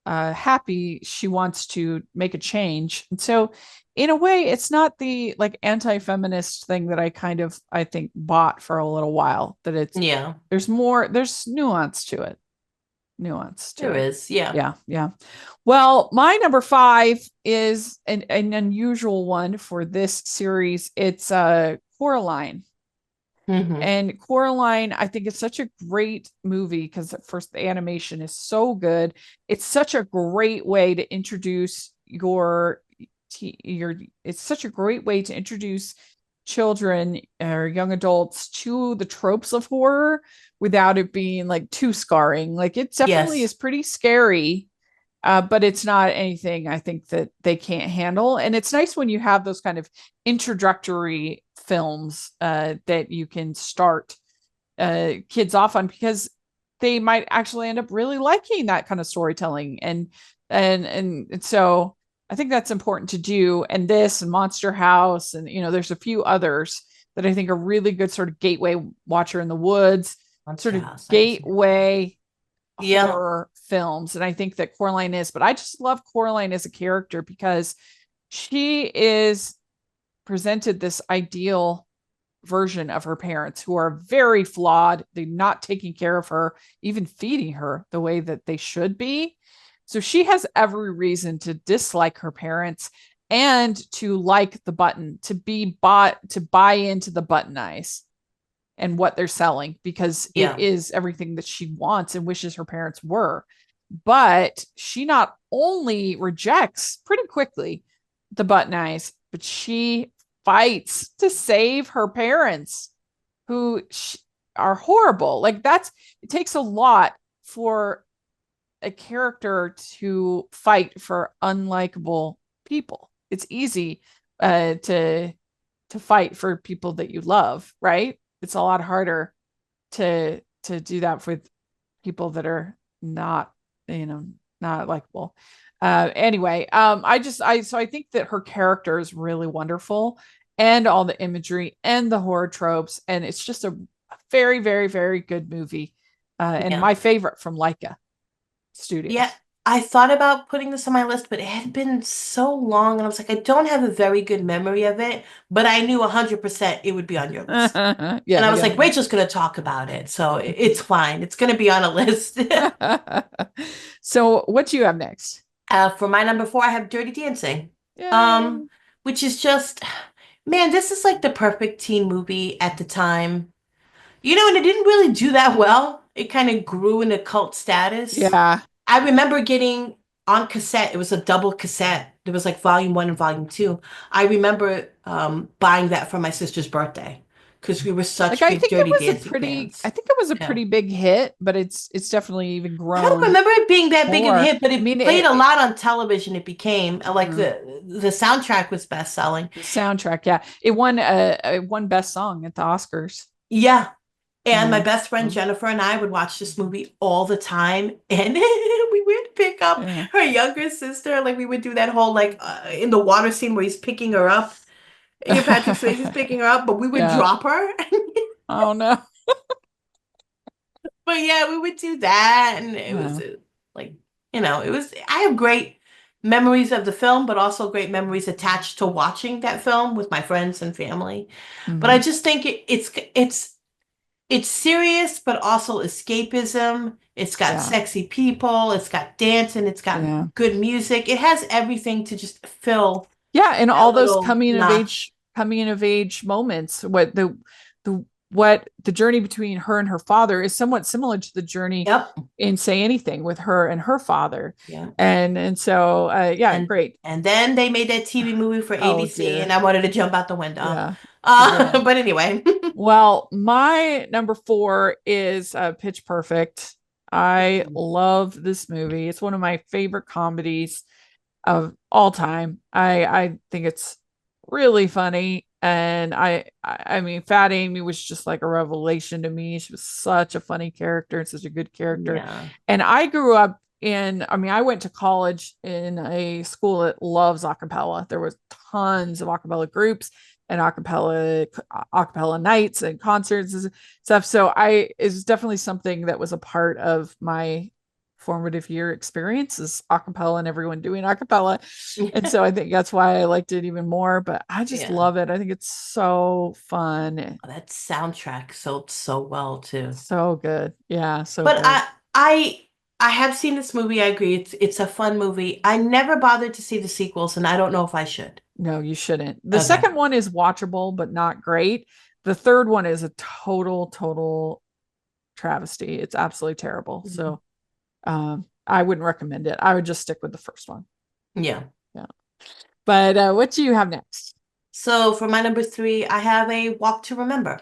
happy. She wants to make a change, and so in a way it's not the like anti-feminist thing that I think bought for a little while, that it's yeah. there's nuance to There it. is, yeah. Yeah. Well, my number 5 is an unusual one for this series. It's Coraline. Hmm. And Coraline, I think it's such a great movie because first the animation is so good. It's such a great way to introduce your it's such a great way to introduce children or young adults to the tropes of horror without it being like too scarring. Like it definitely is Yes. pretty scary, but it's not anything I think that they can't handle. And it's nice when you have those kind of introductory films that you can start kids off on, because they might actually end up really liking that kind of storytelling. And so I think that's important to do. And this and Monster House, and there's a few others that I think are really good sort of gateway Watcher in the Woods, sort Monster of House. I haven't seen that. gateway Yeah. horror films. And I think that Coraline is, but I just love Coraline as a character because she is presented this ideal version of her parents who are very flawed. They're not taking care of her, even feeding her the way that they should be. So she has every reason to dislike her parents and to like the button, to be bought, to buy into the Button Eyes and what they're selling, because it Yeah. is everything that she wants and wishes her parents were. But she not only rejects pretty quickly the Button Eyes, but she fights to save her parents who are horrible. Like it takes a lot for a character to fight for unlikable people. It's easy to fight for people that you love, right? It's a lot harder to do that with people that are not, not likable. Anyway, I think that her character is really wonderful, and all the imagery and the horror tropes, and it's just a very, very, very good movie. And Yeah. my favorite from Leica Yeah. Studios. I thought about putting this on my list, but it had been so long, and I was like, I don't have a very good memory of it, but I knew 100% it would be on your list. Yeah, And I was yeah, like, Rachel's going to talk about it, so it's fine. It's going to be on a list. yeah. So what do you have next? For my number 4, I have Dirty Dancing. Um, Yay. which is just, man, this is like the perfect teen movie at the time. And it didn't really do that well. It kind of grew into cult status. Yeah. I remember getting on cassette. It was a double cassette. There was like volume 1 and volume 2. I remember buying that for my sister's birthday because we were Like such I big think it Dirty was a Dancing pretty fans. I think it was a Yeah. pretty big hit, but it's definitely even I don't grown remember it being that big of a more. hit, but I it mean, played a lot on television. It became like mhm. the soundtrack was best selling. The soundtrack, yeah. It won best song at the Oscars. Yeah. And my Yeah. best friend Jennifer and I would watch this movie all the time. And we would pick up Yeah. her younger sister. Like we would do that whole like in the water scene where he's picking her up. Patrick Swayze's picking her up, but we would Yeah. drop her. Oh no. But yeah, we would do that. And it was Wow. like, I have great memories of the film, but also great memories attached to watching that film with my friends and family. But I Mhm. just think it's it's serious, but also escapism. It's got Yeah. sexy people. It's got dancing. It's got Yeah. good music. It has everything to just fill Yeah, and that all those little notch. coming of age moments. What the journey between her and her father is somewhat similar to the journey Yep. in Say Anything with her and her father. Yeah. And so yeah, And great. and then they made that TV movie for Oh ABC, dear. and I wanted to jump out the window. Yeah. Yeah. But anyway. Well, my number 4 is Pitch Perfect. I love this movie. It's one of my favorite comedies of all time. I think it's really funny, and I mean, Fat Amy was just like a revelation to me. She was such a funny character and such a good character. Yeah. And I grew up I went to college in a school that loves acapella. There was tons of acapella groups and acapella nights and concerts and stuff. So it's definitely something that was a part of my formative year experience is acapella and everyone doing acapella. And so I think that's why I liked it even more, but I just Yeah. love it. I think it's so fun. That soundtrack sold so well too. So good. Yeah, so But good. I have seen this movie. I agree. It's a fun movie. I never bothered to see the sequels, and I don't know if I should. No, you shouldn't. The Okay. second one is watchable, but not great. The third one is a total travesty. It's absolutely terrible. Mhm. So I wouldn't recommend it. I would just stick with the first one. Yeah. But what do you have next? So for my number 3, I have a Walk to Remember,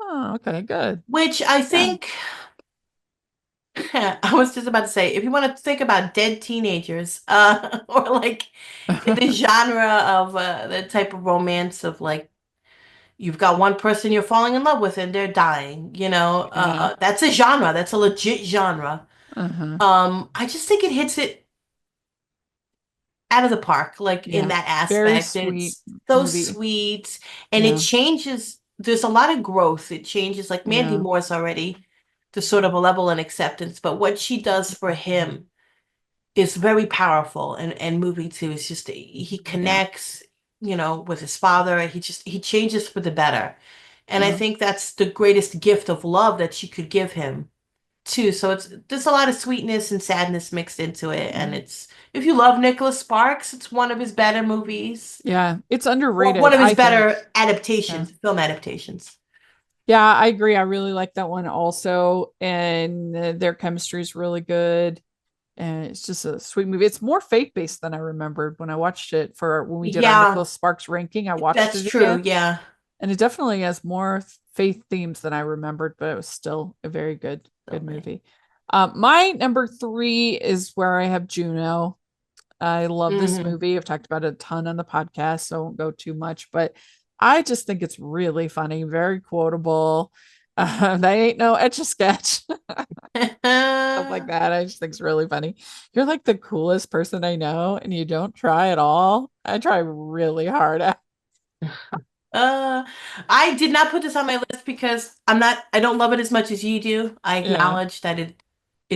Oh, okay, good. which I think I was just about to say, if you want to think about dead teenagers, or like the genre of the type of romance of like you've got one person you're falling in love with and they're dying, Yeah. that's a genre. That's a legit genre. Uh-huh. I just think it hits it out of the park, like in Yeah. that Very aspect. sweet It's so movie. sweet, and Yeah. it changes. There's a lot of growth. It changes, like Mandy Yeah. Moore's already to sort of a level and acceptance, but what she does for him is very powerful and moving too. It's just he connects, with his father. He changes for the better, and I Yeah. think that's the greatest gift of love that she could give him too. So there's a lot of sweetness and sadness mixed into it, and it's if you love Nicholas Sparks, it's one of his better movies. Yeah. It's Or underrated. one of his I better think. adaptations, film adaptations. Yeah, I agree. I really like that one also. And their chemistry is really good. And it's just a sweet movie. It's more faith-based than I remembered when I watched it when we did our Yeah, Nicholas Sparks ranking. I watched that's it true. again. Yeah. And it definitely has more faith themes than I remembered, but it was still a very good Okay. movie. My number 3 is where I have Juno. I love this Mhm. movie. I've talked about it a ton on the podcast, so I won't go too much, but I just think it's really funny, very quotable. They ain't no etch a sketch, stuff like that. I just think it's really funny. You're like the coolest person I know, and you don't try at all. I try really hard. I did not put this on my list because I don't love it as much as you do. I Yeah. acknowledge that it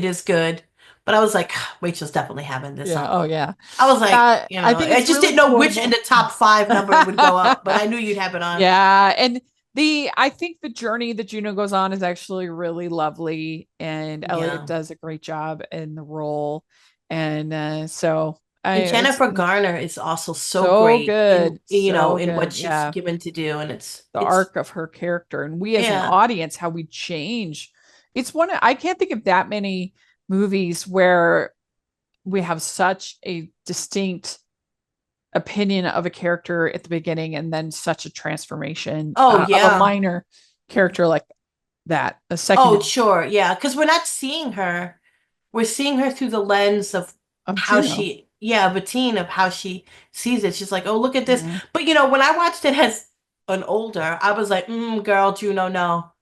is good, but I was like, Rachel's definitely having this Yeah. on. Oh yeah. I was like, I think I it's just really didn't know which in quotable. the top 5 number would go up, but I knew you'd have it on. Yeah, and I think the journey that Juno goes on is actually really lovely, and Yeah. Elliot does a great job in the role, and so And Jennifer it's Garner is also so so great good, in so in good. what she's Yeah, given to do, and the it's arc of her character, and we as an yeah. audience, how we change. It's I can't think of that many movies where we have such a distinct opinion of a character at the beginning and then such a transformation Oh of a yeah. minor character like that. A second Oh sure, yeah, because we're not seeing her. We're seeing her through the lens of of how Juno. of a teen, of how she sees it. She's like, oh, look at this. Yeah. But when I watched it as an older, I was like, girl, Juno, no.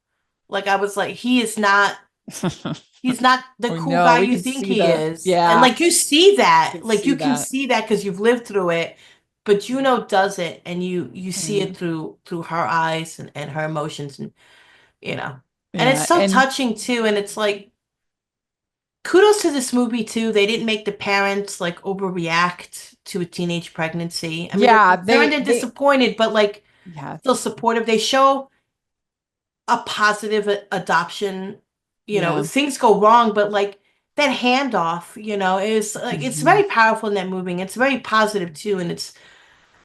Like I was like, he's not the We cool know, guy we you can think see he the is. yeah. And like you see that. can Like see you can that. see that because you've lived through it. But Juno does it, and you see it through her eyes and her emotions, and and it's so touching too. And it's like kudos to this movie too. They didn't make the parents like overreact to a teenage pregnancy. I mean, Yeah, they're concerned and disappointed, but like yeah. still supportive. They show a positive adoption. Yeah. Things go wrong, but like that handoff, is like it's Mhm. very powerful in that movie. It's very positive too in its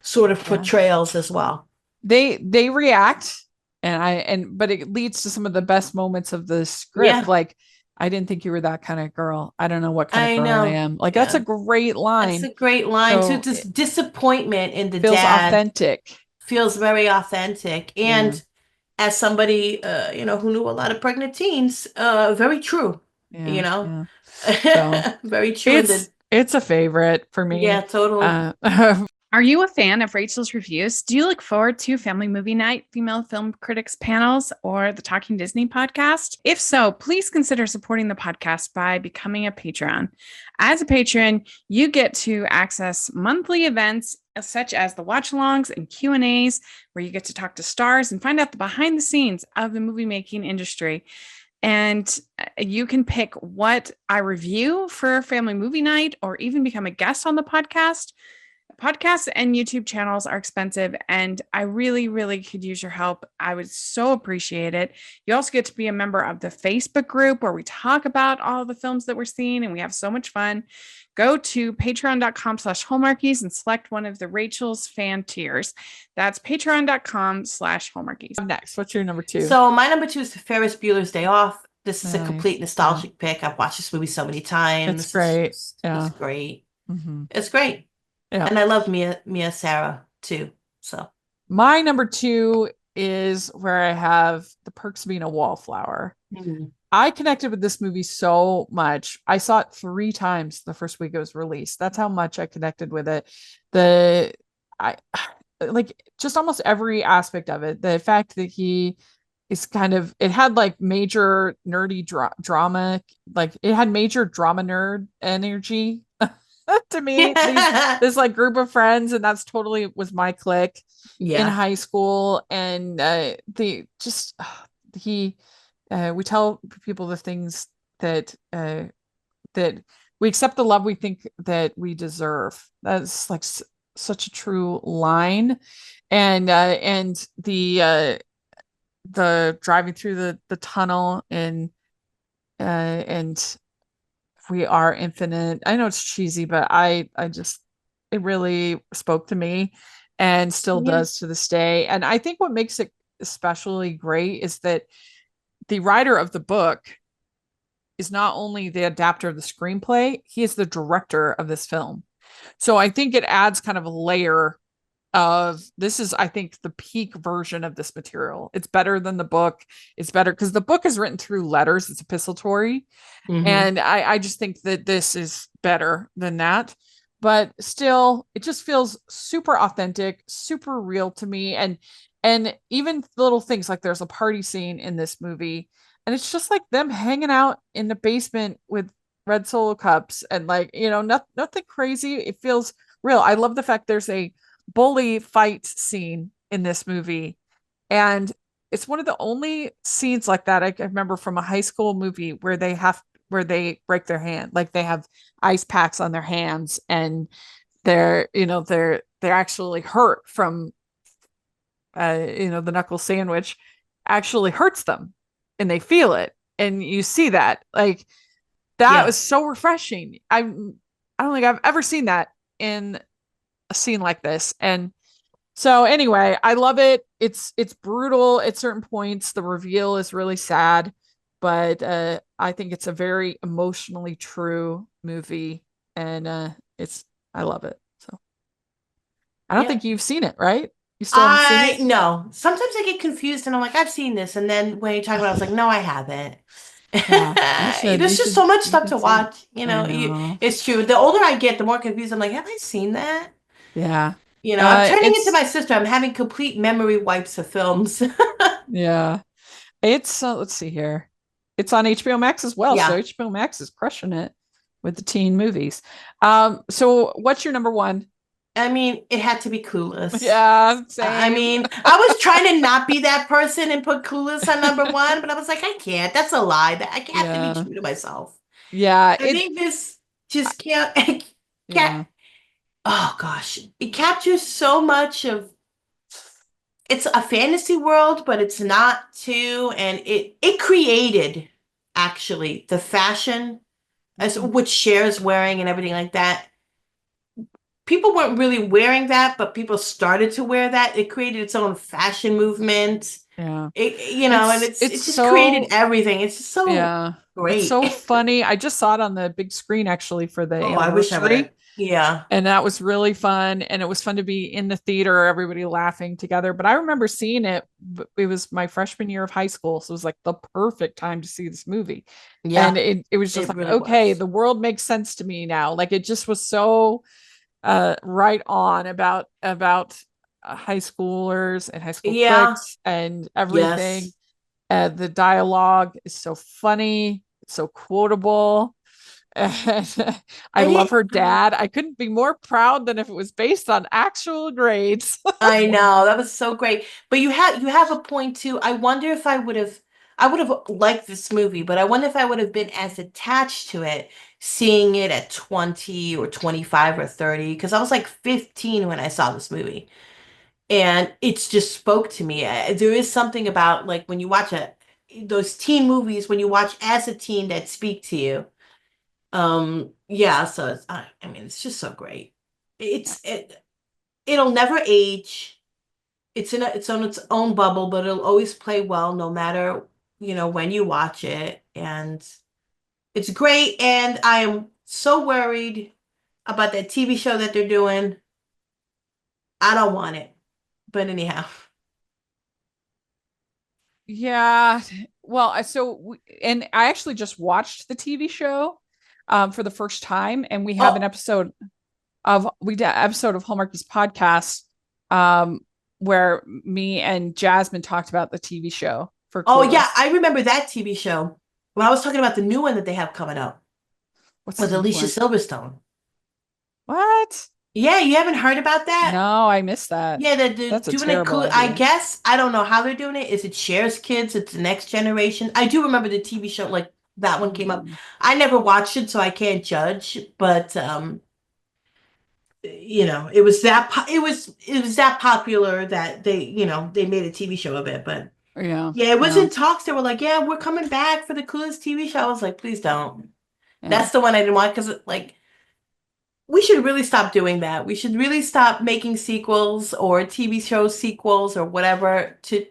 sort of Yeah. portrayals as well. They react, but it leads to some of the best moments of the script. Yeah, Like, I didn't think you were that kind of girl. I don't know what kind of I girl I know. am. Like, that's a Yeah, great that's line. a great line too. So This it disappointment in the feels dad authentic. feels very authentic. Yeah. And as somebody, who knew a lot of pregnant teens, very true, you Yeah. know, Yeah. So very true. In the it's a favorite for Yeah, me. totally. Are you a fan of Rachel's Reviews? Do you look forward to Family Movie Night, Female Film Critics panels, or the Talking Disney podcast? If so, please consider supporting the podcast by becoming a Patreon. As a patron, you get to access monthly events such as the watch-alongs and Q&As, where you get to talk to stars and find out the behind the scenes of the movie making industry. And you can pick what I review for Family Movie Night or even become a guest on the podcast. Podcasts and YouTube channels are expensive, and I really, really could use your help. I would so appreciate it. You also get to be a member of the Facebook group where we talk about all the films that we're seeing, and we have so much fun. Go to patreon.com/hallmarkies and select one of the Rachel's fan tiers. That's patreon.com/hallmarkies. Next, what's your number 2? So my number 2 is Ferris Bueller's Day Off. This is a Nice. complete nostalgic pick. I've watched this movie so many times. It's great. It's great. Mm-hmm. It's great. Yeah. And I love Mia Sara too. So my number 2 is where I have The Perks of Being a Wallflower. mm-hmm. I connected with this movie so much. I saw it 3 times the first week it was released. That's how much I connected with it. I like just almost every aspect of it. The fact that he is it had like major nerdy drama, like it had major drama nerd energy to me. This like group of friends, and that's totally was my clique in high school. And we tell people the things that we accept the love we think that we deserve. That's like such a true line. And the driving through the tunnel and we are infinite. I know it's cheesy, but it really spoke to me and still does to this day. And I think what makes it especially great is that the writer of the book is not only the adapter of the screenplay, he is the director of this film. So I think it adds kind of a layer of this is, I think, the peak version of this material. It's better than the book. It's better because the book is written through letters. It's epistolary. Mm-hmm. And I just think that this is better than that. But still, it just feels super authentic, super real to me. And even little things like there's a party scene in this movie, and it's just like them hanging out in the basement with red Solo cups and like, nothing crazy. It feels real. I love the fact there's a bully fight scene in this movie, and it's one of the only scenes like that I remember from a high school movie where they break their hand, like they have ice packs on their hands and they're actually hurt from the knuckle sandwich actually hurts them and they feel it, and you see that like that was so refreshing. I don't think I've ever seen that in a scene like this. And so anyway, I love it. It's brutal at certain points. The reveal is really sad, but I think it's a very emotionally true movie, and I love it. So I don't think you've seen it, right? You still haven't seen it? No. Sometimes I get confused and I'm like, I've seen this, and then when you talk about it, I was like, no, I haven't. There's just so much stuff to watch. It's true. The older I get, the more confused I'm like, have I seen that? Yeah. I'm turning into my sister. I'm having complete memory wipes of films. Yeah. It's let's see here. It's on HBO Max as well. So HBO Max is crushing it with the teen movies. So what's your number 1? I mean, it had to be Clueless. Yeah, same. I mean, I was trying to not be that person and put Clueless on number 1, but I was like, I can't. That's a lie. I have to be true to myself. Yeah. I think this just can't. Oh gosh, it captures so much of it's a fantasy world, but it's not too. And it created actually the fashion as which Cher's wearing and everything like that. People weren't really wearing that, but people started to wear that. It created its own fashion movement. Yeah. And it just created everything. It's just so great. It's so funny. I just saw it on the big screen actually for the anniversary. I wish I would. Yeah. And that was really fun. And it was fun to be in the theater, everybody laughing together. But I remember seeing it. It was my freshman year of high school. So it was like the perfect time to see this movie. Yeah. And it was just like, really okay, the world makes sense to me now. Like it just was so right on about high schoolers and high school cliques and everything. Yes. The dialogue is so funny. It's so quotable. And I love her dad. I couldn't be more proud than if it was based on actual grades. I know, that was so great. But you have a point too. I wonder if I would have liked this movie, but I wonder if I would have been as attached to it seeing it at 20 or 25 or 30, because I was like 15 when I saw this movie. And it's just spoke to me. There is something about like when you watch those teen movies, when you watch as a teen, that speak to you. So it's just so great. It'll never age. It's on its own bubble, but it'll always play well no matter, when you watch it. And it's great. And I am so worried about that TV show that they're doing. I don't want it. But anyhow. Yeah. Well, and I actually just watched the TV show for the first time, and we have an episode of Hallmarkies podcast where me and Jasmine talked about the TV show for Clueless. Oh yeah, I remember that TV show. When I was talking about the new one that they have coming up. What's with Alicia Silverstone. What? Yeah, you haven't heard about that? No, I missed that. Yeah, they're doing it cool. I guess I don't know how they're doing it. Is it Cher's kids? It's the next generation. I do remember the TV show, like that one came up. I never watched it, so I can't judge. But it was that popular that they made a TV show of it. But it was in talks. They were like, yeah, we're coming back for the Clueless TV show. I was like, please don't. Yeah. That's the one I didn't want because we should really stop doing that. We should really stop making sequels or TV show sequels or whatever to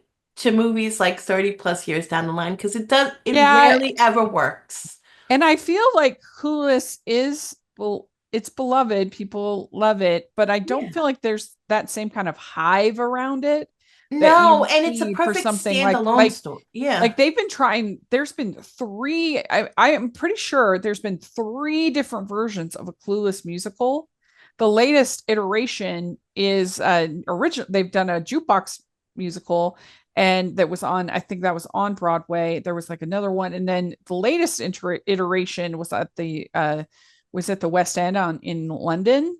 movies like 30 plus years down the line, because it rarely ever works. And I feel like Clueless it's beloved. People love it, but I don't feel like there's that same kind of hive around it. No, and it's a perfect standalone story. Yeah. Like they've been trying, there's been I am pretty sure there's been 3 different versions of a Clueless musical. The latest iteration is original. They've done a jukebox musical, and I think that was on Broadway. There was like another one. And then the latest iteration was at the West End in London.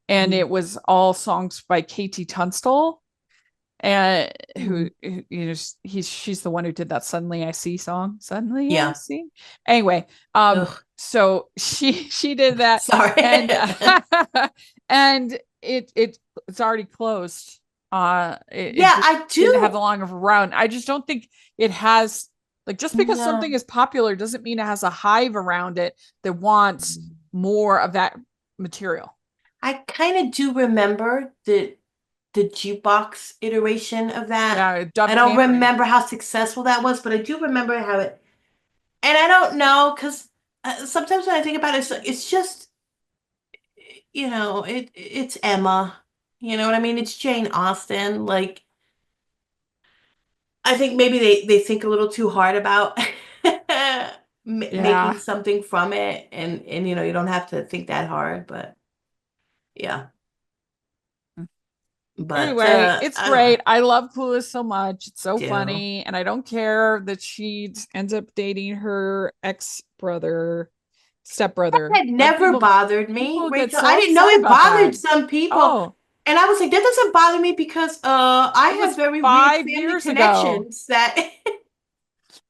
And it was all songs by Katie Tunstall. And she's the one who did that Suddenly I See song. Suddenly I See. Anyway, so she did that. Sorry. And it's already closed. I do didn't have the long of a run. I just don't think it has, like, just because something is popular doesn't mean it has a hive around it that wants more of that material. I kind of do remember the jukebox iteration of that. Yeah, I don't remember how successful that was, but I do remember how it. And I don't know, because sometimes when I think about it, it's just, it's Emma. You know what I mean? It's Jane Austen. Like, I think maybe they think a little too hard about making something from it, and you don't have to think that hard, but yeah. But anyway, it's great. I love Clueless so much. It's so funny, and I don't care that she ends up dating her stepbrother. That had never bothered me, Rachel. I didn't know it bothered some people. And I was like, that doesn't bother me because I have very weird family connections that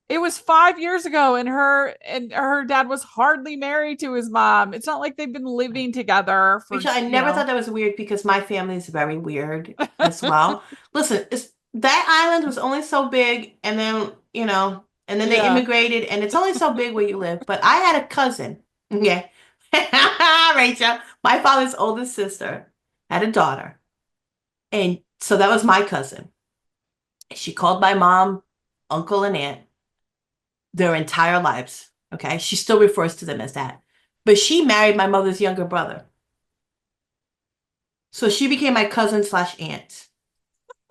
it was 5 years ago, and her dad was hardly married to his mom. It's not like they've been living together for. Rachel, I never thought that was weird because my family is very weird as well. Listen, that island was only so big, and then and then they Yeah. immigrated, and it's only so big where you live. But I had a cousin, okay, Rachel, my father's oldest sister had a daughter, and so that was my cousin. She called my mom, uncle, and aunt their entire lives. Okay, she still refers to them as that, but she married my mother's younger brother, so she became my cousin slash aunt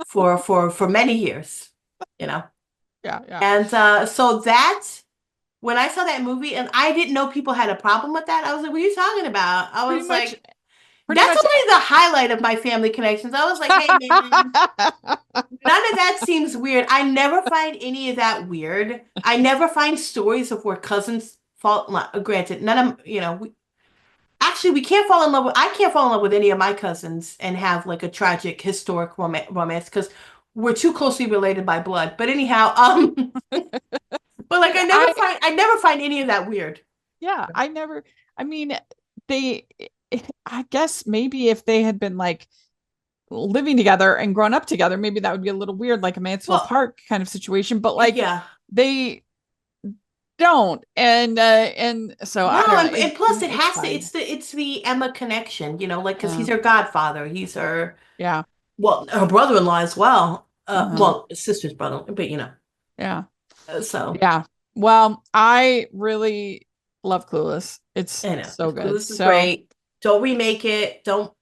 for many years, you know. Yeah. Yeah. And so that when I saw that movie, and I didn't know people had a problem with that, I was like, "What are you talking about?" I Pretty was much. like, Pretty "That's much. only the highlight of my family connections." I was like, "Hey, man, none of that seems weird. I never find any of that weird. I never find stories of where cousins fall. Granted, none of actually, we can't fall in love with. I can't fall in love with any of my cousins and have like a tragic historic romance because we're too closely related by blood. But anyhow, but like I never find any of that weird. Yeah, I mean, they, I guess maybe if they had been like living together and grown up together, maybe that would be a little weird, like a Mansfield Well, Park kind of situation, but like yeah. they don't. And so I No, don't know. and plus it It's has to. fine. It's the Emma connection, like because Yeah. he's her godfather. He's her Yeah. her brother-in-law as well. Uh-huh. Well, sister's brother, but Yeah. so Yeah. Well, I really love Clueless. It's I know. so good. This is So, great. Don't remake it. Don't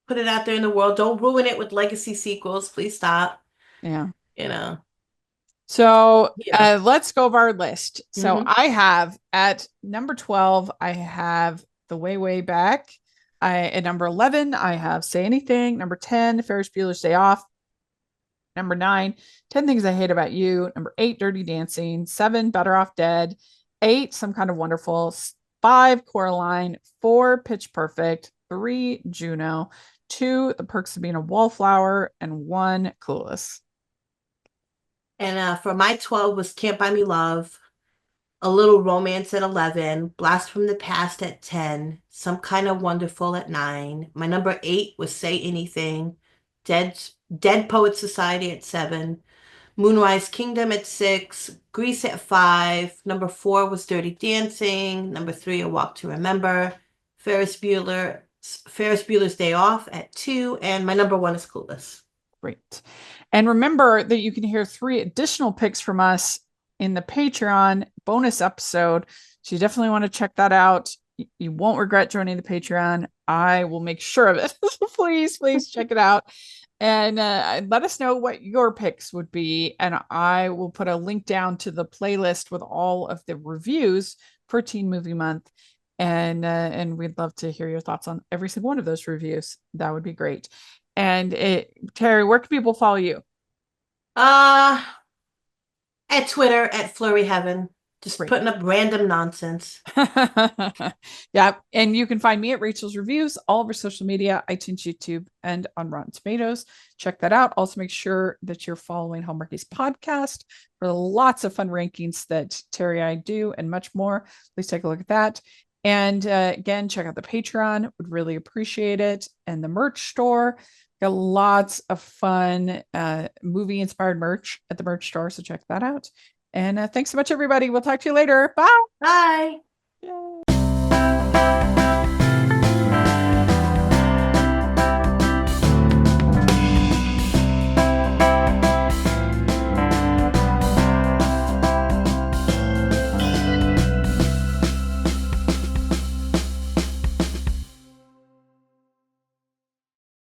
put it out there in the world. Don't ruin it with legacy sequels. Please stop. yeah. You know. So Yeah. let's go over our list. So Hmm. I have at number 12, I have The Way, Way Back. At number 11, I have Say Anything. Number 10, Ferris Bueller's Day Off. Number 9, 10 Things I Hate About You. Number 8, Dirty Dancing. 7, Better Off Dead. 8, Some Kind of Wonderful. 5, Coraline. 4, Pitch Perfect. 3, Juno. 2, The Perks of Being a Wallflower. And 1, Clueless. And for my 12 was Can't Buy Me Love, A Little Romance at 11, Blast from the Past at 10, Some Kind of Wonderful at 9. My number 8 was Say Anything, Dead Poet Society at 7, Moonrise Kingdom at 6, Grease at 5. Number 4 was Dirty Dancing. Number 3, A Walk to Remember. Ferris Bueller's Day Off at 2, and my number 1 is Clueless. Great. And remember that you can hear 3 additional picks from us in the Patreon bonus episode. So you definitely want to check that out. You won't regret joining the Patreon. I will make sure of it. Please check it out. And let us know what your picks would be. And I will put a link down to the playlist with all of the reviews for Teen Movie Month. And we'd love to hear your thoughts on every single one of those reviews. That would be great. And Terry, where can people follow you? At Twitter at Flurry Heaven. Just Great. putting up random nonsense. Yeah. And you can find me at Rachel's Reviews, all over social media, iTunes, YouTube, and on Rotten Tomatoes. Check that out. Also, make sure that you're following Hallmarkies podcast for lots of fun rankings that Terry and I do and much more. Please take a look at that. And again, check out the Patreon. Would really appreciate it. And the merch store. Got lots of fun movie inspired merch at the merch store. So check that out. And thanks so much, everybody. We'll talk to you later. Bye. Bye.